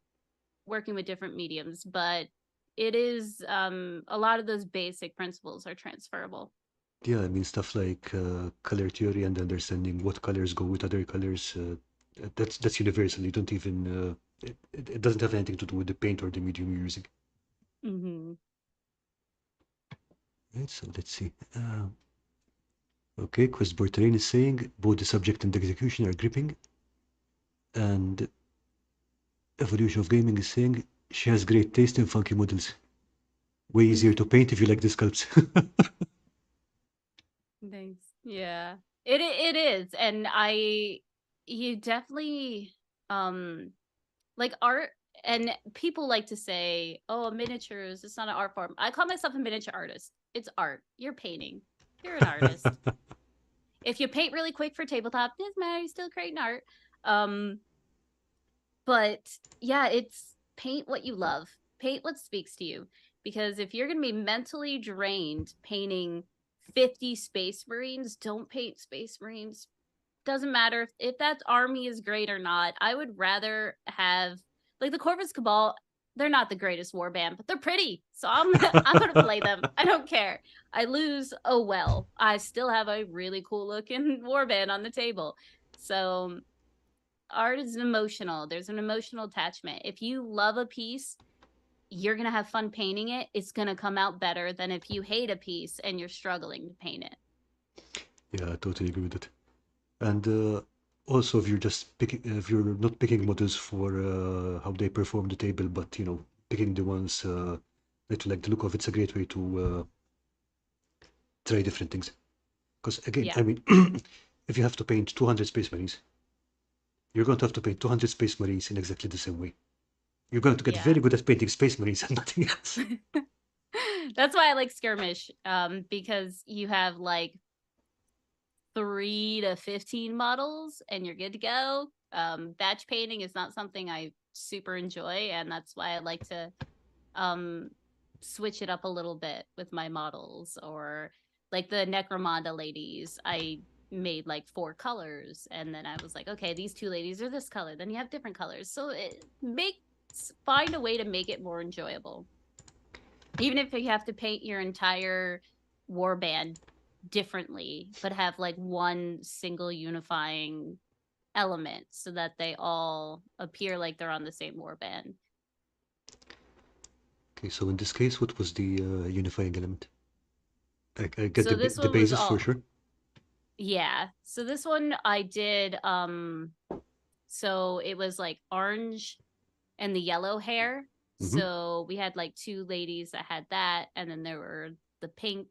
working with different mediums, but it is a lot of those basic principles are transferable. Yeah, I mean stuff like color theory and understanding what colors go with other colors. That's universal. You don't even it doesn't have anything to do with the paint or the medium you're using. Hmm. Right, so let's see. Okay, Quizboard Terrain is saying both the subject and the execution are gripping, and Evolution of Gaming is saying she has great taste in funky models. Way easier to paint if you like the sculpts. Thanks. Yeah. It is. And I you definitely um like art, and people like to say, "Oh, miniatures, it's not an art form." I call myself a miniature artist. It's art. You're painting. You're an artist. If you paint really quick for tabletop, doesn't matter, you're still creating art. Um but yeah, it's paint what you love. Paint what speaks to you. Because if you're going to be mentally drained painting 50 space marines, don't paint space marines. Doesn't matter if that army is great or not. I would rather have like the Corvus Cabal. They're not the greatest warband, but they're pretty. So I'm gonna play them. I don't care. I lose. Oh well. I still have a really cool looking warband on the table. So art is emotional. There's an emotional attachment. If you love a piece, you're going to have fun painting it. It's going to come out better than if you hate a piece and you're struggling to paint it. Yeah, I totally agree with it. And also, if you're just picking, if you're not picking models for how they perform the table, but picking the ones that you like the look of, it's a great way to try different things. Because again, Yeah. I mean, if you have to paint 200 Space Marines, you're going to have to paint 200 Space Marines in exactly the same way. You're going to get Yeah. very good at painting Space Marines and nothing else. That's why I like skirmish, because you have like 3 to 15 models and you're good to go. Batch painting is not something I super enjoy, and that's why I like to um switch it up a little bit with my models, or like the Necromanda ladies. I made like 4 colors, and then I was like, okay, these 2 ladies are this color, then you have different colors, so find a way to make it more enjoyable, even if you have to paint your entire warband differently, but have like one single unifying element so that they all appear like they're on the same warband. Okay, so in this case, what was the unifying element? I get So this the one was basis for all, sure. yeah. So this one I did so it was like orange and the yellow hair. Mm-hmm. So we had like 2 ladies that had that, and then there were the pink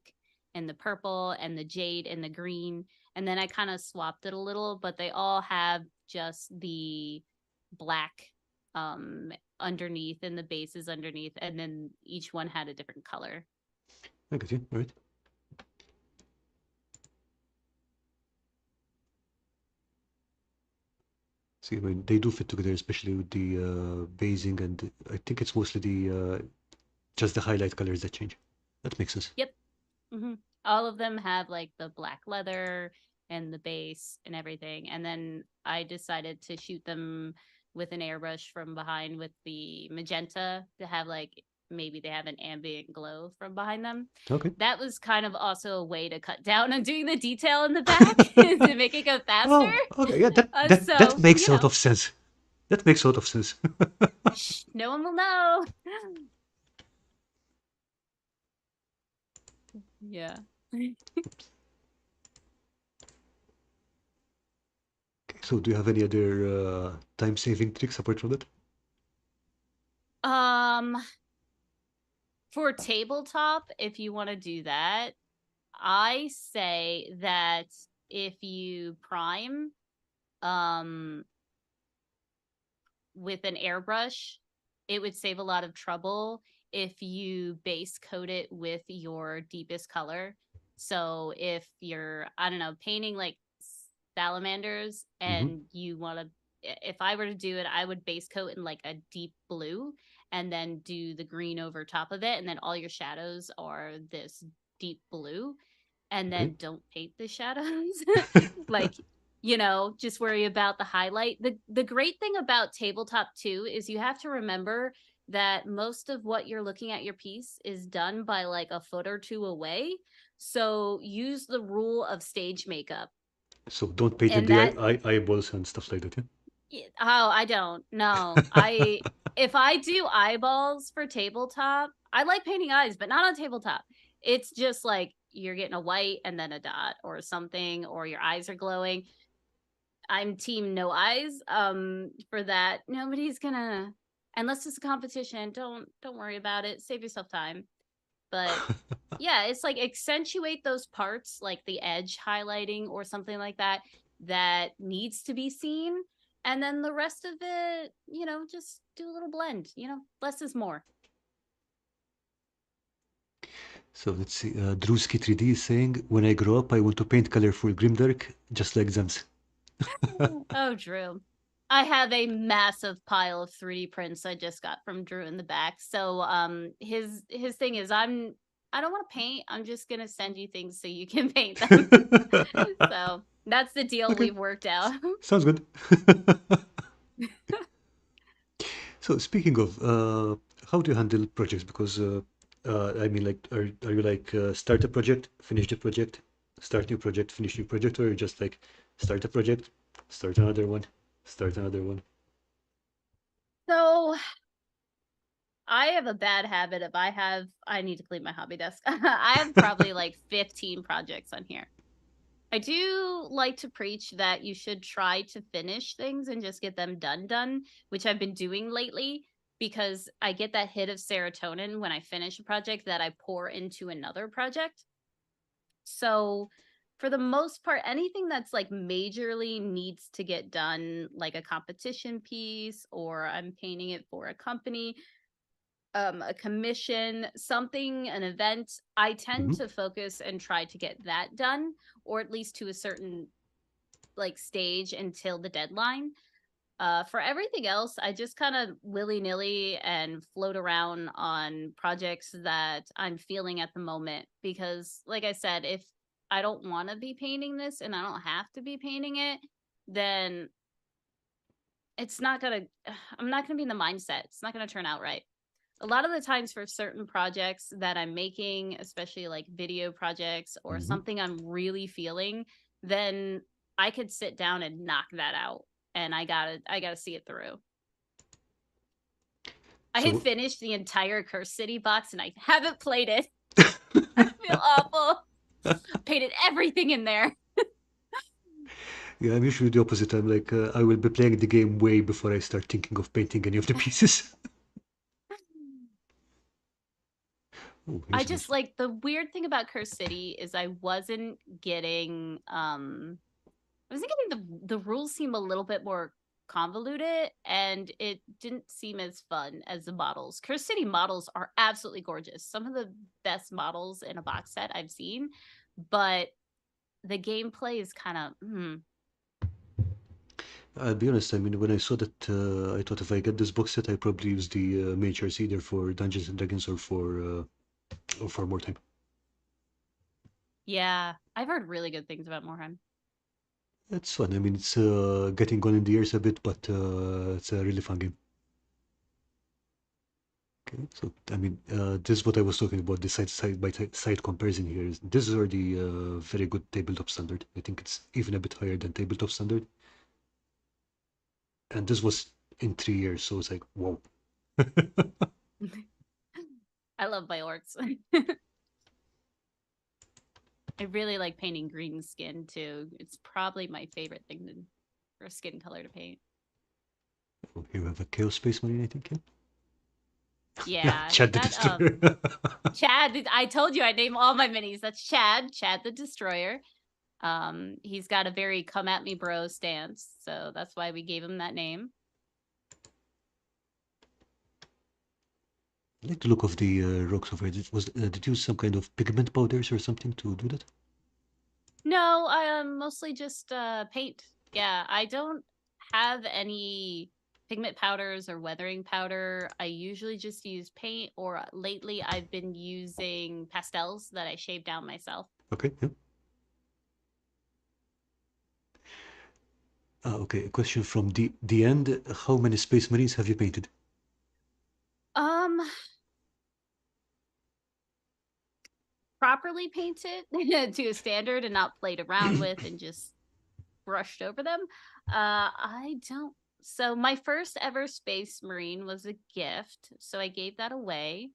and the purple and the jade and the green. And then I kind of swapped it a little, but they all have just the black underneath and the bases underneath, and then each one had a different color. I got you. All right. See, I mean, they do fit together, especially with the basing, and I think it's mostly the just the highlight colors that change. That makes sense. Yep. Mm-hmm. All of them have like the black leather and the base and everything. And then I decided to shoot them with an airbrush from behind with the magenta to have like maybe they have an ambient glow from behind them. Okay. That was kind of also a way to cut down on doing the detail in the back to make it go faster. Oh, okay. Yeah, that So, makes a lot of sense. That makes a lot of sense. shh, no one will know. Yeah. So, do you have any other time-saving tricks apart from that? Um, for tabletop, if you want to do that, I say that if you prime um with an airbrush, it would save a lot of trouble if you base coat it with your deepest color. So if you're, I don't know, painting like salamanders Mm-hmm. and you want to, if I were to do it, I would base coat in like a deep blue and then do the green over top of it. And then all your shadows are this deep blue. And Okay. then don't paint the shadows. Like, just worry about the highlight. The great thing about tabletop too is you have to remember that most of what you're looking at your piece is done by like a foot or 2 away. So use the rule of stage makeup. So, don't paint in And the that eyeballs and stuff like that, yeah? oh, I don't. No. If I do eyeballs for tabletop, I like painting eyes, but not on tabletop. It's just like you're getting a white and then a dot or something, or your eyes are glowing. I'm team no eyes. For that, nobody's gonna, unless it's a competition, don't worry about it. Save yourself time. But yeah, it's like accentuate those parts, like the edge highlighting or something like that, that needs to be seen. And then the rest of it, just do a little blend. Less is more. So, let's see. Drewski3D is saying, when I grow up, I want to paint colorful grimdark, just like Zems. Oh, Drew. I have a massive pile of 3D prints I just got from Drew in the back. So his thing is I don't want to paint. I'm just gonna send you things so you can paint them. So that's the deal Okay, we've worked out. sounds good. So speaking of, how do you handle projects? Because I mean, like, are you like start a project, finish the project, start new project, finish new project, or you just like start a project, start another one, start another one? So I have a bad habit of I need to clean my hobby desk. I have probably like 15 projects on here. I do like to preach that you should try to finish things and just get them done, which I've been doing lately because I get that hit of serotonin when I finish a project that I pour into another project. So, for the most part, anything that's like majorly needs to get done, like a competition piece or I'm painting it for a company, a commission, something, an event, I tend Hmm. to focus and try to get that done, or at least to a certain like stage until the deadline. For everything else, I just kind of willy nilly and float around on projects that I'm feeling at the moment. Because, like I said, if I don't want to be painting this and I don't have to be painting it, then it's not gonna I'm not gonna be in the mindset. It's not gonna turn out right. A lot of the times for certain projects that I'm making, especially like video projects or Mm-hmm. something I'm really feeling, then I could sit down and knock that out, and I gotta see it through. I had So finished the entire Curse City box and I haven't played it. I feel awful. Painted everything in there. yeah, I'm usually the opposite. I'm like, I will be playing the game way before I start thinking of painting any of the pieces. Oh, I here's a nice just one. like the weird thing about Curse City is I wasn't getting the rules seem a little bit more convoluted and it didn't seem as fun as the models. Curse City models are absolutely gorgeous. Some of the best models in a box set I've seen, but the gameplay is kind of I'll be honest, I mean, when I saw that, I thought if I get this box set, I probably use the majors either for Dungeons and Dragons or for more time. yeah. I've heard really good things about Morhen. It's fun. I mean, it's getting on in the years a bit, but it's a really fun game. Okay, so I mean, this is what I was talking about. The side by side comparison here is this is already a very good tabletop standard. I think it's even a bit higher than tabletop standard. And this was in 3 years, so it's like, whoa. I love my orcs. I really like painting green skin too. It's probably my favorite thing for skin color to paint. Oh, here we have a Chaos Space Marine, I think. Yeah, yeah, Yeah, Chad the that Destroyer. Chad, I told you I name all my minis. That's Chad the Destroyer. He's got a very come at me bro stance, so that's why we gave him that name. I like the look of the rocks over here. Did you use some kind of pigment powders or something to do that? No, mostly just paint. Yeah, I don't have any pigment powders or weathering powder. I usually just use paint, or lately I've been using pastels that I shave down myself. Okay, yeah. Okay, a question from the end. How many Space Marines have you painted? Um, Properly painted to a standard and not played around with and just brushed over them. I don't. So my first ever Space Marine was a gift, so I gave that away.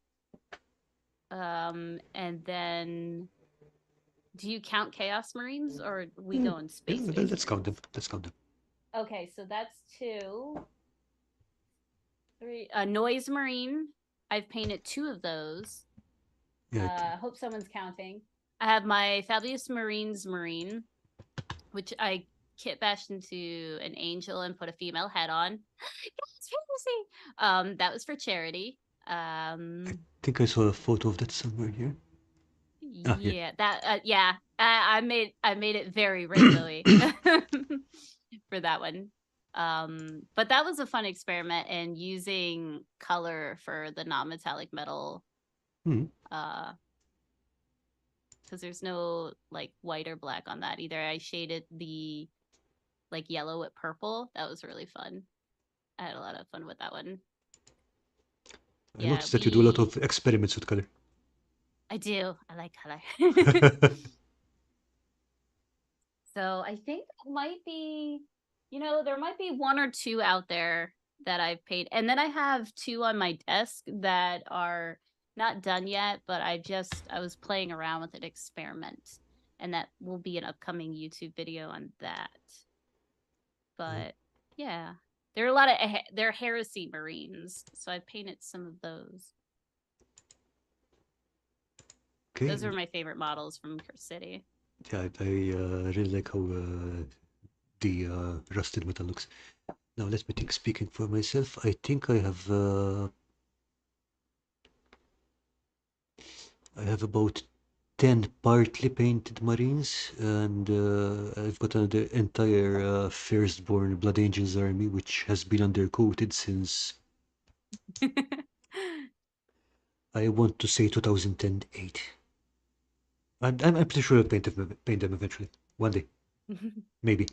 And then do you count Chaos Marines or we go in Yeah, Space let's count them. Marines? Let's count them. Okay, so that's two, three. A Noise Marine. I've painted two of those. Yeah, Hope someone's counting. I have my Fabulous Marines Marine, which I kit bashed into an angel and put a female head on. Yes, fantasy. That was for charity. I think I saw a photo of that somewhere here. Ah, here. Yeah, that yeah. I made it very rainbowy for that one. But that was a fun experiment and using color for the non-metallic metal. Hmm. Because there's no like white or black on that either. I shaded the like yellow with purple. That was really fun. I had a lot of fun with that one. I Yeah, noticed that you do a lot of experiments with color. I do. I like color. So I think it might be, there might be one or two out there that I've paid. And then I have two on my desk that are not done yet, but I was playing around with an experiment. And that will be an upcoming YouTube video on that. But yeah, there are a lot of, they're Heresy Marines. So I painted some of those. Okay. Those are my favorite models from Curse City. Yeah, I really like how the rusted metal looks. Now let me think. Speaking for myself, I think I have about 10 partly painted Marines, and I've got an entire Firstborn Blood Angels army, which has been undercoated since I want to say 2008. I'm pretty sure I'll paint them eventually. One day, maybe.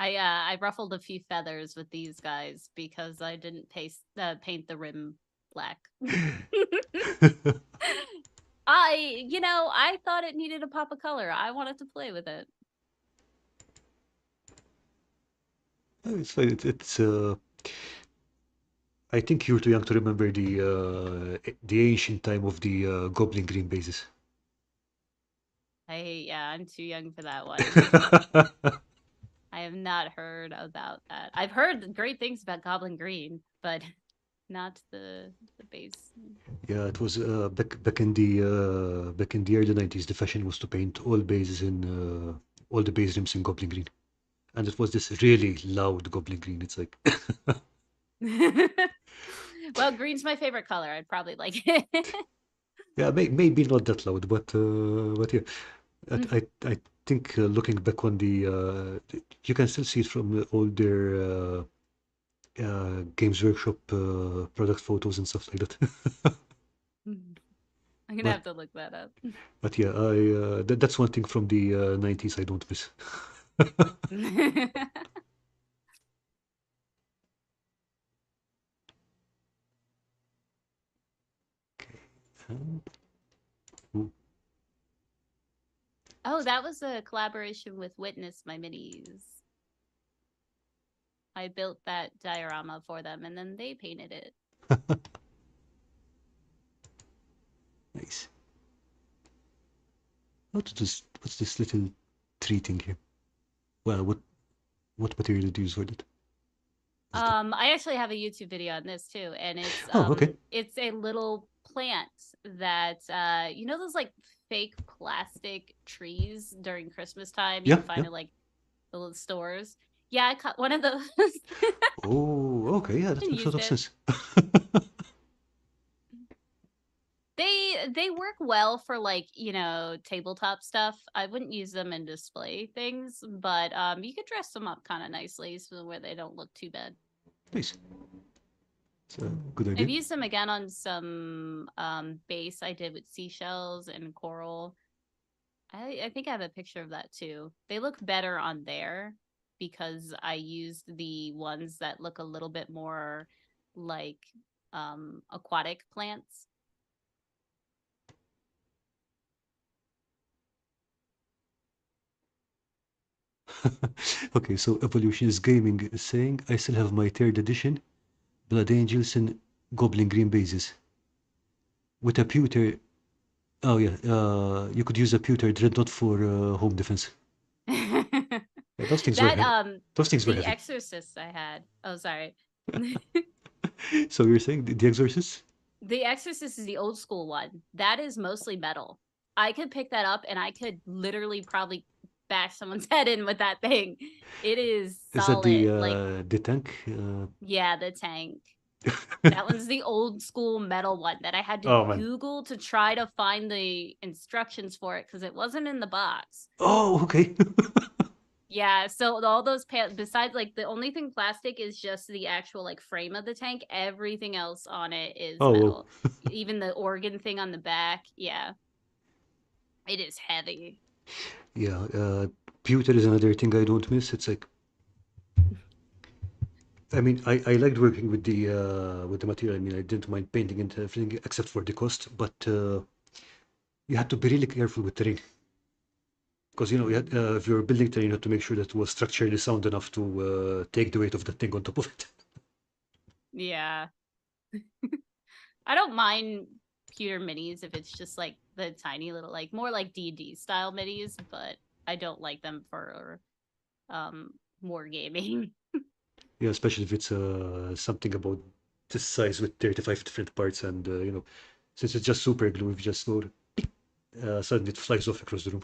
I ruffled a few feathers with these guys because I didn't paint the rim black. I thought it needed a pop of color. I wanted to play with it. It's fine. I think you're too young to remember the ancient time of the goblin green bases. I'm too young for that one. I have not heard about that. I've heard great things about Goblin Green, but not the base. Yeah, it was back in the early 90s. The fashion was to paint all bases in all the base rims in goblin green, and it was this really loud goblin green. It's like Well, green's my favorite color. I'd probably like it. yeah, maybe not that loud, but yeah, I think looking back on you can still see it from all their Games Workshop product photos and stuff like that. I'm gonna but have to look that up. but yeah, that's one thing from the 90s I don't miss. Ooh. Oh, that was a collaboration with Witness My Minis. I built that diorama for them and then they painted it. Nice. What's this little tree thing here? Well, what material did you use for it? I actually have a YouTube video on this too, and Oh, okay. it's a little plant that those like fake plastic trees during Christmas time you Yeah, can find yeah. at like the little stores. Yeah, I cut one of those Oh, okay. Yeah, that and makes a lot used of it. sense. They work well for like, tabletop stuff. I wouldn't use them in display things, but you could dress them up kind of nicely so where they don't look too bad. Nice. It's a good I've idea. used them again on some base I did with seashells and coral. I think I have a picture of that too. They look better on there because I used the ones that look a little bit more like aquatic plants. Okay, so Evolutionist Gaming is saying I still have my third edition Blood Angels and Goblin Green bases with a pewter. Oh yeah, you could use a pewter dreadnought for home defense. Yeah, those things were That heavy. Those things were The heavy. Exorcist I had. Oh, sorry. So you're saying the Exorcist? The Exorcist is the old school one. That is mostly metal. I could pick that up and I could literally probably bash someone's head in with that thing. It is Is that solid. Like, the tank? yeah, the tank. That one's the old school metal one that I had to Oh man. Google to try to find the instructions for it because it wasn't in the box. Oh, okay. Yeah, so all those besides like the only thing plastic is just the actual like frame of the tank. Everything else on it is Oh, well. metal. Even the organ thing on the back. Yeah, it is heavy. Yeah, pewter is another thing I don't miss. It's like, I mean, I liked working with the material. I mean, I didn't mind painting and everything except for the cost, but you had to be really careful with terrain because if you're building terrain, you had to make sure that it was structurally sound enough to take the weight of the thing on top of it. Yeah. I don't mind pewter minis if it's just like the tiny little like more like D&D style minis, but I don't like them for um more gaming. Yeah, especially if it's something about this size with 35 different parts, and since it's just super glue, if you just go, suddenly it flies off across the room.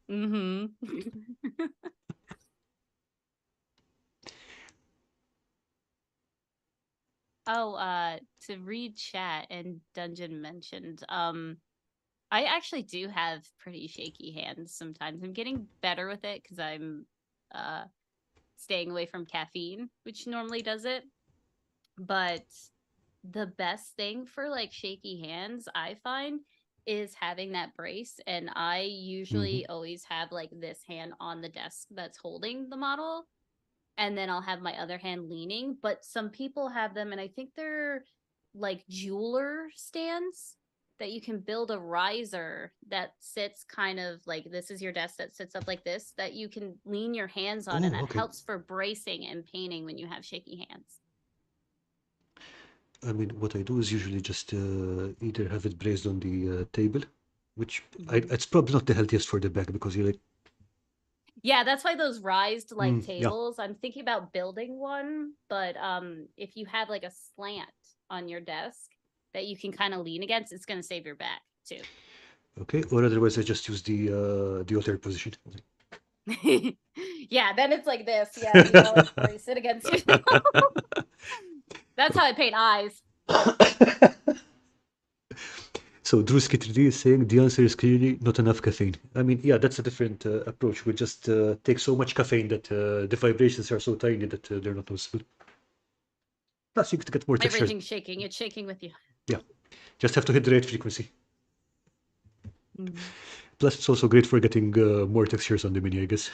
Mhm. Oh, to read chat and Dungeon mentioned, I actually do have pretty shaky hands sometimes. I'm getting better with it because I'm uh staying away from caffeine, which normally does it. But the best thing for like shaky hands, I find, is having that brace. And I Mm-hmm. usually always have like this hand on the desk that's holding the model, and then I'll have my other hand leaning. But some people have them, and I think they're like jeweler stands that you can build a riser that sits kind of like, this is your desk that sits up like this, that you can lean your hands on, and Oh, that okay. helps for bracing and painting when you have shaky hands. I mean, what I do is usually just either have it braced on the table, which it's probably not the healthiest for the back because you're like, Yeah, that's why those rised like yeah. tables. I'm thinking about building one, but if you have like a slant on your desk that you can kind of lean against, it's going to save your back too. Okay, or otherwise I just use the alternate position. Yeah, then it's like this. Yeah, you gotta like brace it against yourself. That's how I paint eyes. So Drewski 3D is saying the answer is clearly not enough caffeine. I mean, yeah, that's a different approach. We just take so much caffeine that the vibrations are so tiny that they're not noticeable. Plus, you get more textures. Everything's shaking. It's shaking with you. Yeah, just have to hit the right frequency. Mm-hmm. Plus, it's also great for getting more textures on the mini, I guess.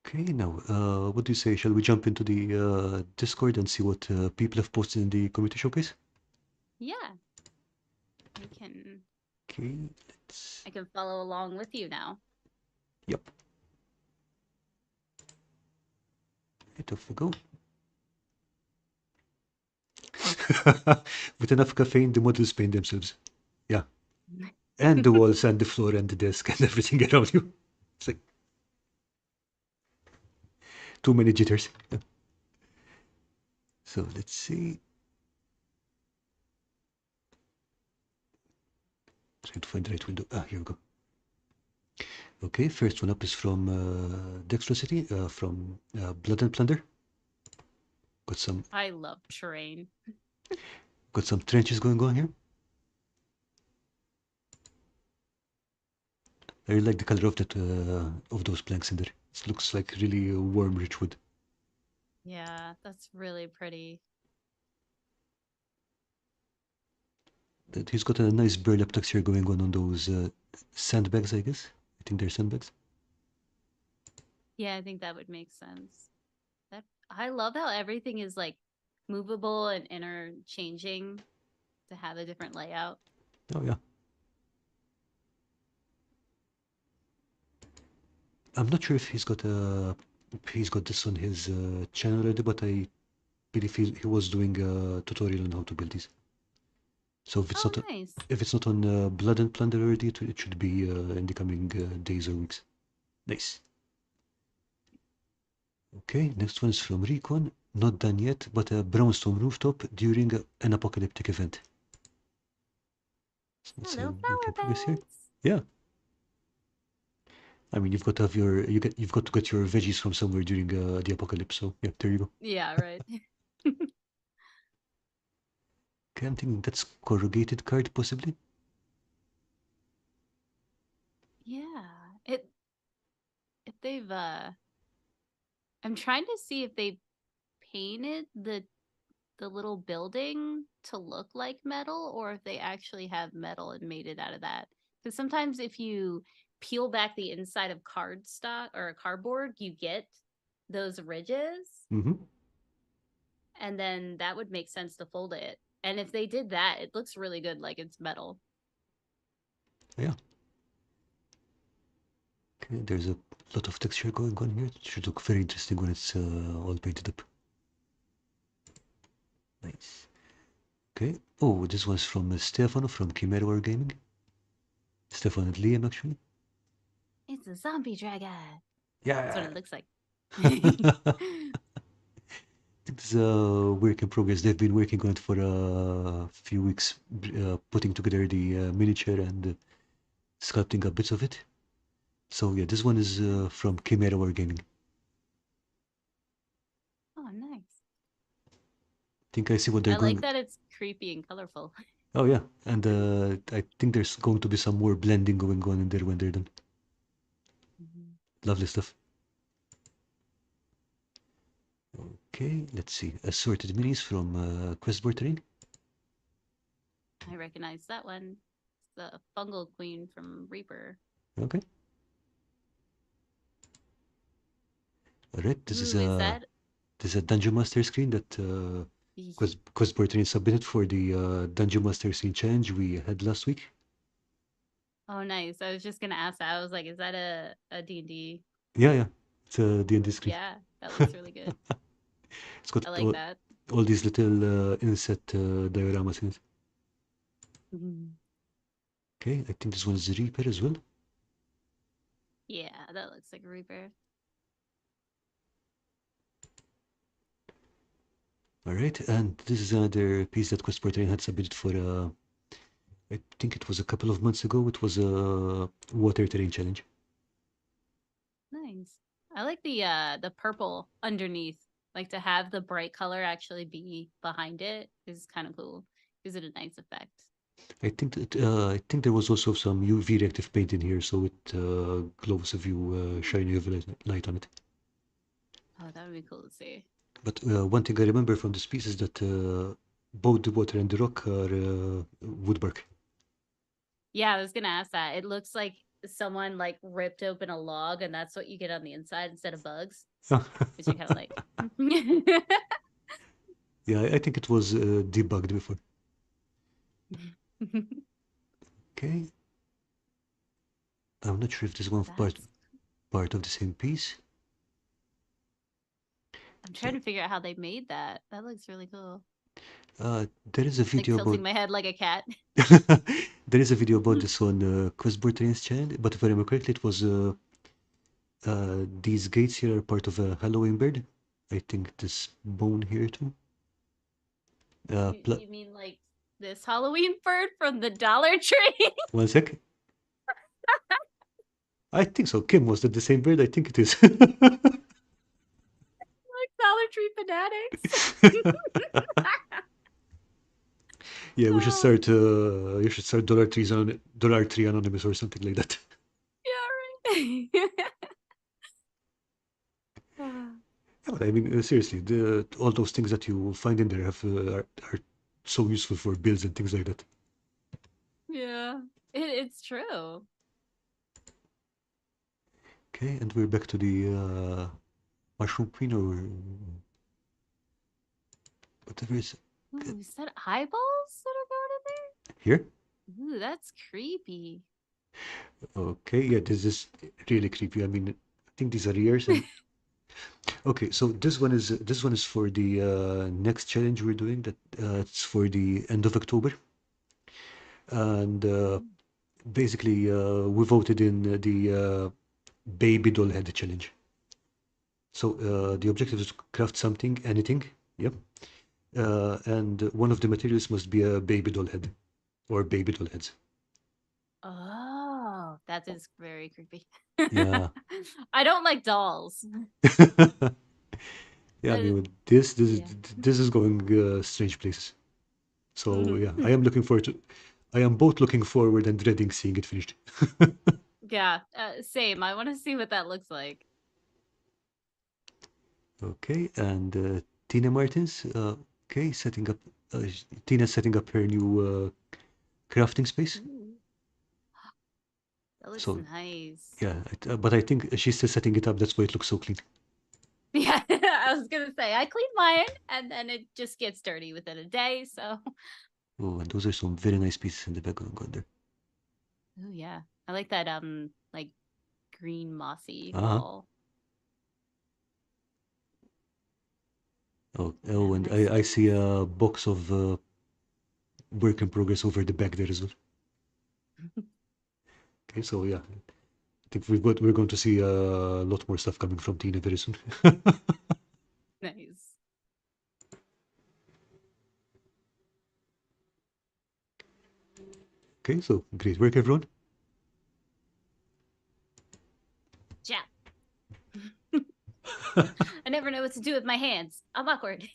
Okay, now, what do you say? Shall we jump into the Discord and see what people have posted in the community showcase? Yeah, I can. Okay, let's. I can follow along with you now. Yep. Right, off we go. With enough caffeine, the models paint themselves. Yeah. And the walls and the floor and the desk and everything around you. It's like too many jitters. Yeah. So let's see. Trying to find the right window. Ah, here we go. Okay, first one up is from Dexterosity, from Blood and Plunder. Got some I love terrain. trenches going on here. I really like the color of that of those planks in there. It looks like really warm, rich wood. Yeah, that's really pretty. He's got a nice burlap texture going on those sandbags, I guess. I think they're sandbags. Yeah, I think that would make sense. That I love how everything is like movable and interchanging to have a different layout. Oh yeah. I'm not sure if he's got this on his channel already, but I believe he was doing a tutorial on how to build these. So Oh, nice. if it's not on Blood and Plunder already, it should be in the coming days or weeks. Nice. Okay, next one is from Recon. Not done yet, but a brownstone rooftop during an apocalyptic event. So it's a Hello, work in flower progress here. beds. Yeah. I mean, you've got to have you've got to get your veggies from somewhere during the apocalypse. So yeah, there you go. Yeah, right. Okay, I'm thinking that's corrugated card possibly. Yeah. If they've I'm trying to see if they painted the little building to look like metal, or if they actually have metal and made it out of that. Because sometimes if you peel back the inside of cardstock or cardboard, you get those ridges, Mm-hmm. and then that would make sense to fold it. And if they did that, it looks really good, like it's metal. Yeah. Okay, there's a lot of texture going on here. It should look very interesting when it's all painted up. Nice. Okay. Oh, this one's from Stefano from Chimera War Gaming. Stefano and Liam, actually. It's a zombie dragon. That's what Yeah. it looks like. It's a work in progress. They've been working on it for a few weeks, putting together the miniature and sculpting up bits of it. So yeah, this one is from Chimera War Gaming. Oh, nice. Think I see what they're I like going. that it's creepy and colorful. Oh yeah, and I think there's going to be some more blending going on in there when they're done. Mhm. Lovely stuff. Okay, let's see. Assorted minis from Questboard Terrain. I recognize that one. It's the fungal queen from Reaper. Okay. All right. Ooh, is that? This is a Dungeon Master screen that Questboard Terrain submitted for the Dungeon Master screen challenge we had last week. Oh, nice. I was just gonna ask that. I was like, is that a D&D? Yeah, yeah. It's a D&D screen. Yeah, that looks really good. It's got I like that. all these little inset dioramas in it. Mhm. Okay, I think this one is the Reaper as well. Yeah, that looks like a Reaper. All right, and this is another piece that Questboard Terrain had submitted for, I think it was a couple of months ago. It was a water terrain challenge. Nice. I like the purple underneath. Like to have the bright color actually be behind it is kind of cool. Gives it a nice effect. I think there was also some UV reactive paint in here, so it glows if you shine UV light on it. Oh, that would be cool to see. But one thing I remember from this piece is that both the water and the rock are woodwork. Yeah, I was gonna ask that. It looks like someone like ripped open a log and that's what you get on the inside instead of bugs. Which you kind of like. Yeah, I think it was debugged before. Okay. I'm not sure if this one That's part of the same piece. I'm So trying to figure out how they made that. That looks really cool. there is a Like video about tilting my head like a cat. there is a video about this on Questboard Trains channel, but if I remember correctly, it was these gates here are part of a Halloween bird. I think this bone here too. You mean like this Halloween bird from the Dollar Tree? One sec. I think so. Kim, was that the same bird? I think it is. Like Dollar Tree fanatics. Yeah, we should Oh, start. You should start Dollar Tree Anonymous or something like that. yeah, right. Yeah, but I mean, seriously, all those things that you find in there are so useful for builds and things like that. Yeah, it's true. Okay, and we're back to the Mushroom Queen or whatever is Ooh, is that eyeballs that are going in here. there? Ooh, that's creepy. Okay, yeah, this is really creepy. I mean, I think these are ears and okay, so this one is for the next challenge we're doing. That it's for the end of October, and Mm. basically we voted in the baby doll head challenge. So the objective is to craft something, anything. Yep. And one of the materials must be a baby doll head or baby doll heads. Oh, that is very creepy. Yeah. I don't like dolls. Yeah, I Uh, mean, this yeah. this is going strange places. So Mhm. yeah, I am looking forward to. I am both looking forward and dreading seeing it finished. Yeah, same. I want to see what that looks like. Okay, and Tina Martins. Okay, setting up. Tina's setting up her new crafting space. Ooh, that looks So nice. yeah, but I think she's still setting it up. That's why it looks so clean. Yeah, I was gonna say I cleaned mine and then it just gets dirty within a day. So, Oh, and those are some very nice pieces in the background there. oh yeah, I like that like green mossy Uh-huh. wall. Oh, Have and nice I see space. a box of work in progress over the back there as well. Okay, so yeah, I think we're going to see a lot more stuff coming from Tina very soon. Nice. Okay, so great work, everyone. Yeah. I never know what to do with my hands. I'm awkward.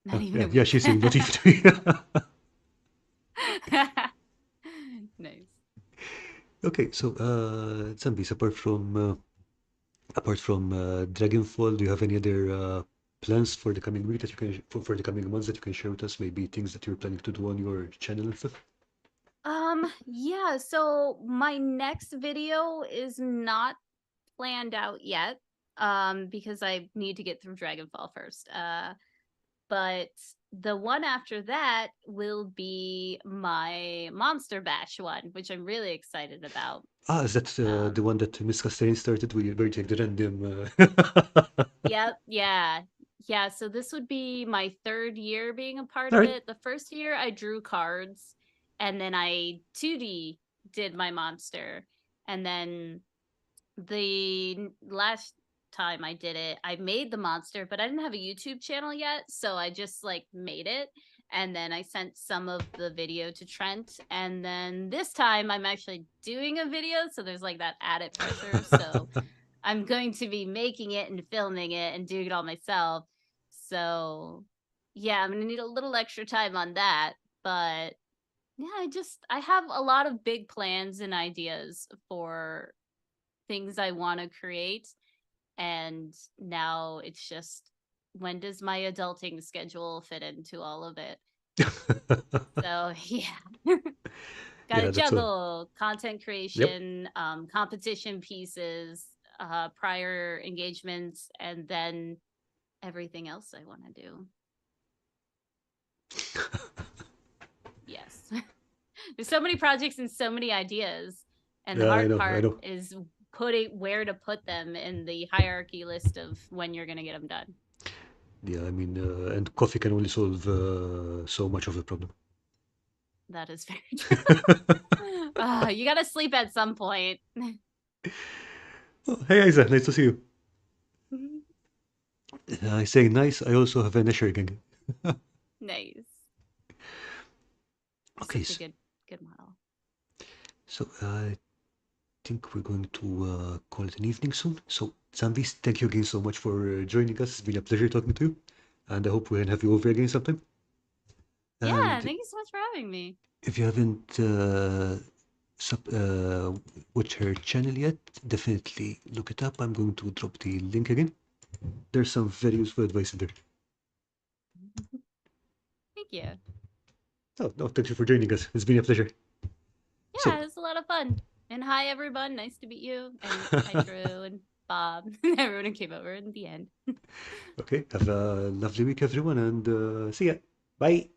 Not even Yeah, a yeah, week. she's saying not even. Nice. Okay, so zombies. Apart from Apart from Dragonfall, do you have any other plans for the coming week that you can for the coming months that you can share with us? Maybe things that you're planning to do on your channel and stuff. Yeah, so my next video is not planned out yet, because I need to get through Dragonfall first. But the one after that will be my Monster Bash one, which I'm really excited about. Ah, is that the Um, one that Miss Castain started where you take the random? Yep, yeah. Yeah, so this would be my third year being a part All of right. it. The first year I drew cards and then I 2D did my monster. And then last time I did it, I made the monster, but I didn't have a YouTube channel yet, so I just like made it and then I sent some of the video to Trent, and then this time I'm actually doing a video, so there's like that added pressure. So I'm going to be making it and filming it and doing it all myself. So, yeah, I'm going to need a little extra time on that, but yeah, I have a lot of big plans and ideas for things I want to create, and now it's just when does my adulting schedule fit into all of it? So, yeah. Got to Yeah, that's all. juggle content Yep. creation, competition pieces, prior engagements, and then everything else I want to do. Yes. There's so many projects and so many ideas. And the Yeah, I hard know, I part know. is putting where to put them in the hierarchy list of when you're going to get them done. Yeah, I mean, and coffee can only solve so much of the problem. That is very true. You got to sleep at some point. Oh, hey, Isa, nice to see you. I say nice. I also have an Eschergen. Nice. Okay, Such a good model. so I think we're going to call it an evening soon. So, Zambies, thank you again so much for joining us. It's been a pleasure talking to you, and I hope we can have you over again sometime. Yeah, And thank you so much for having me. if you haven't watched her channel yet, definitely look it up. I'm going to drop the link again. There's some very useful advice in there. Thank you. Oh, no, thank you for joining us. It's been a pleasure. So, Yeah, it was a lot of fun. And hi, everyone. Nice to meet you. And hi, Drew and Bob. Everyone who came over in the end. okay, have a lovely week, everyone, and see ya. Bye.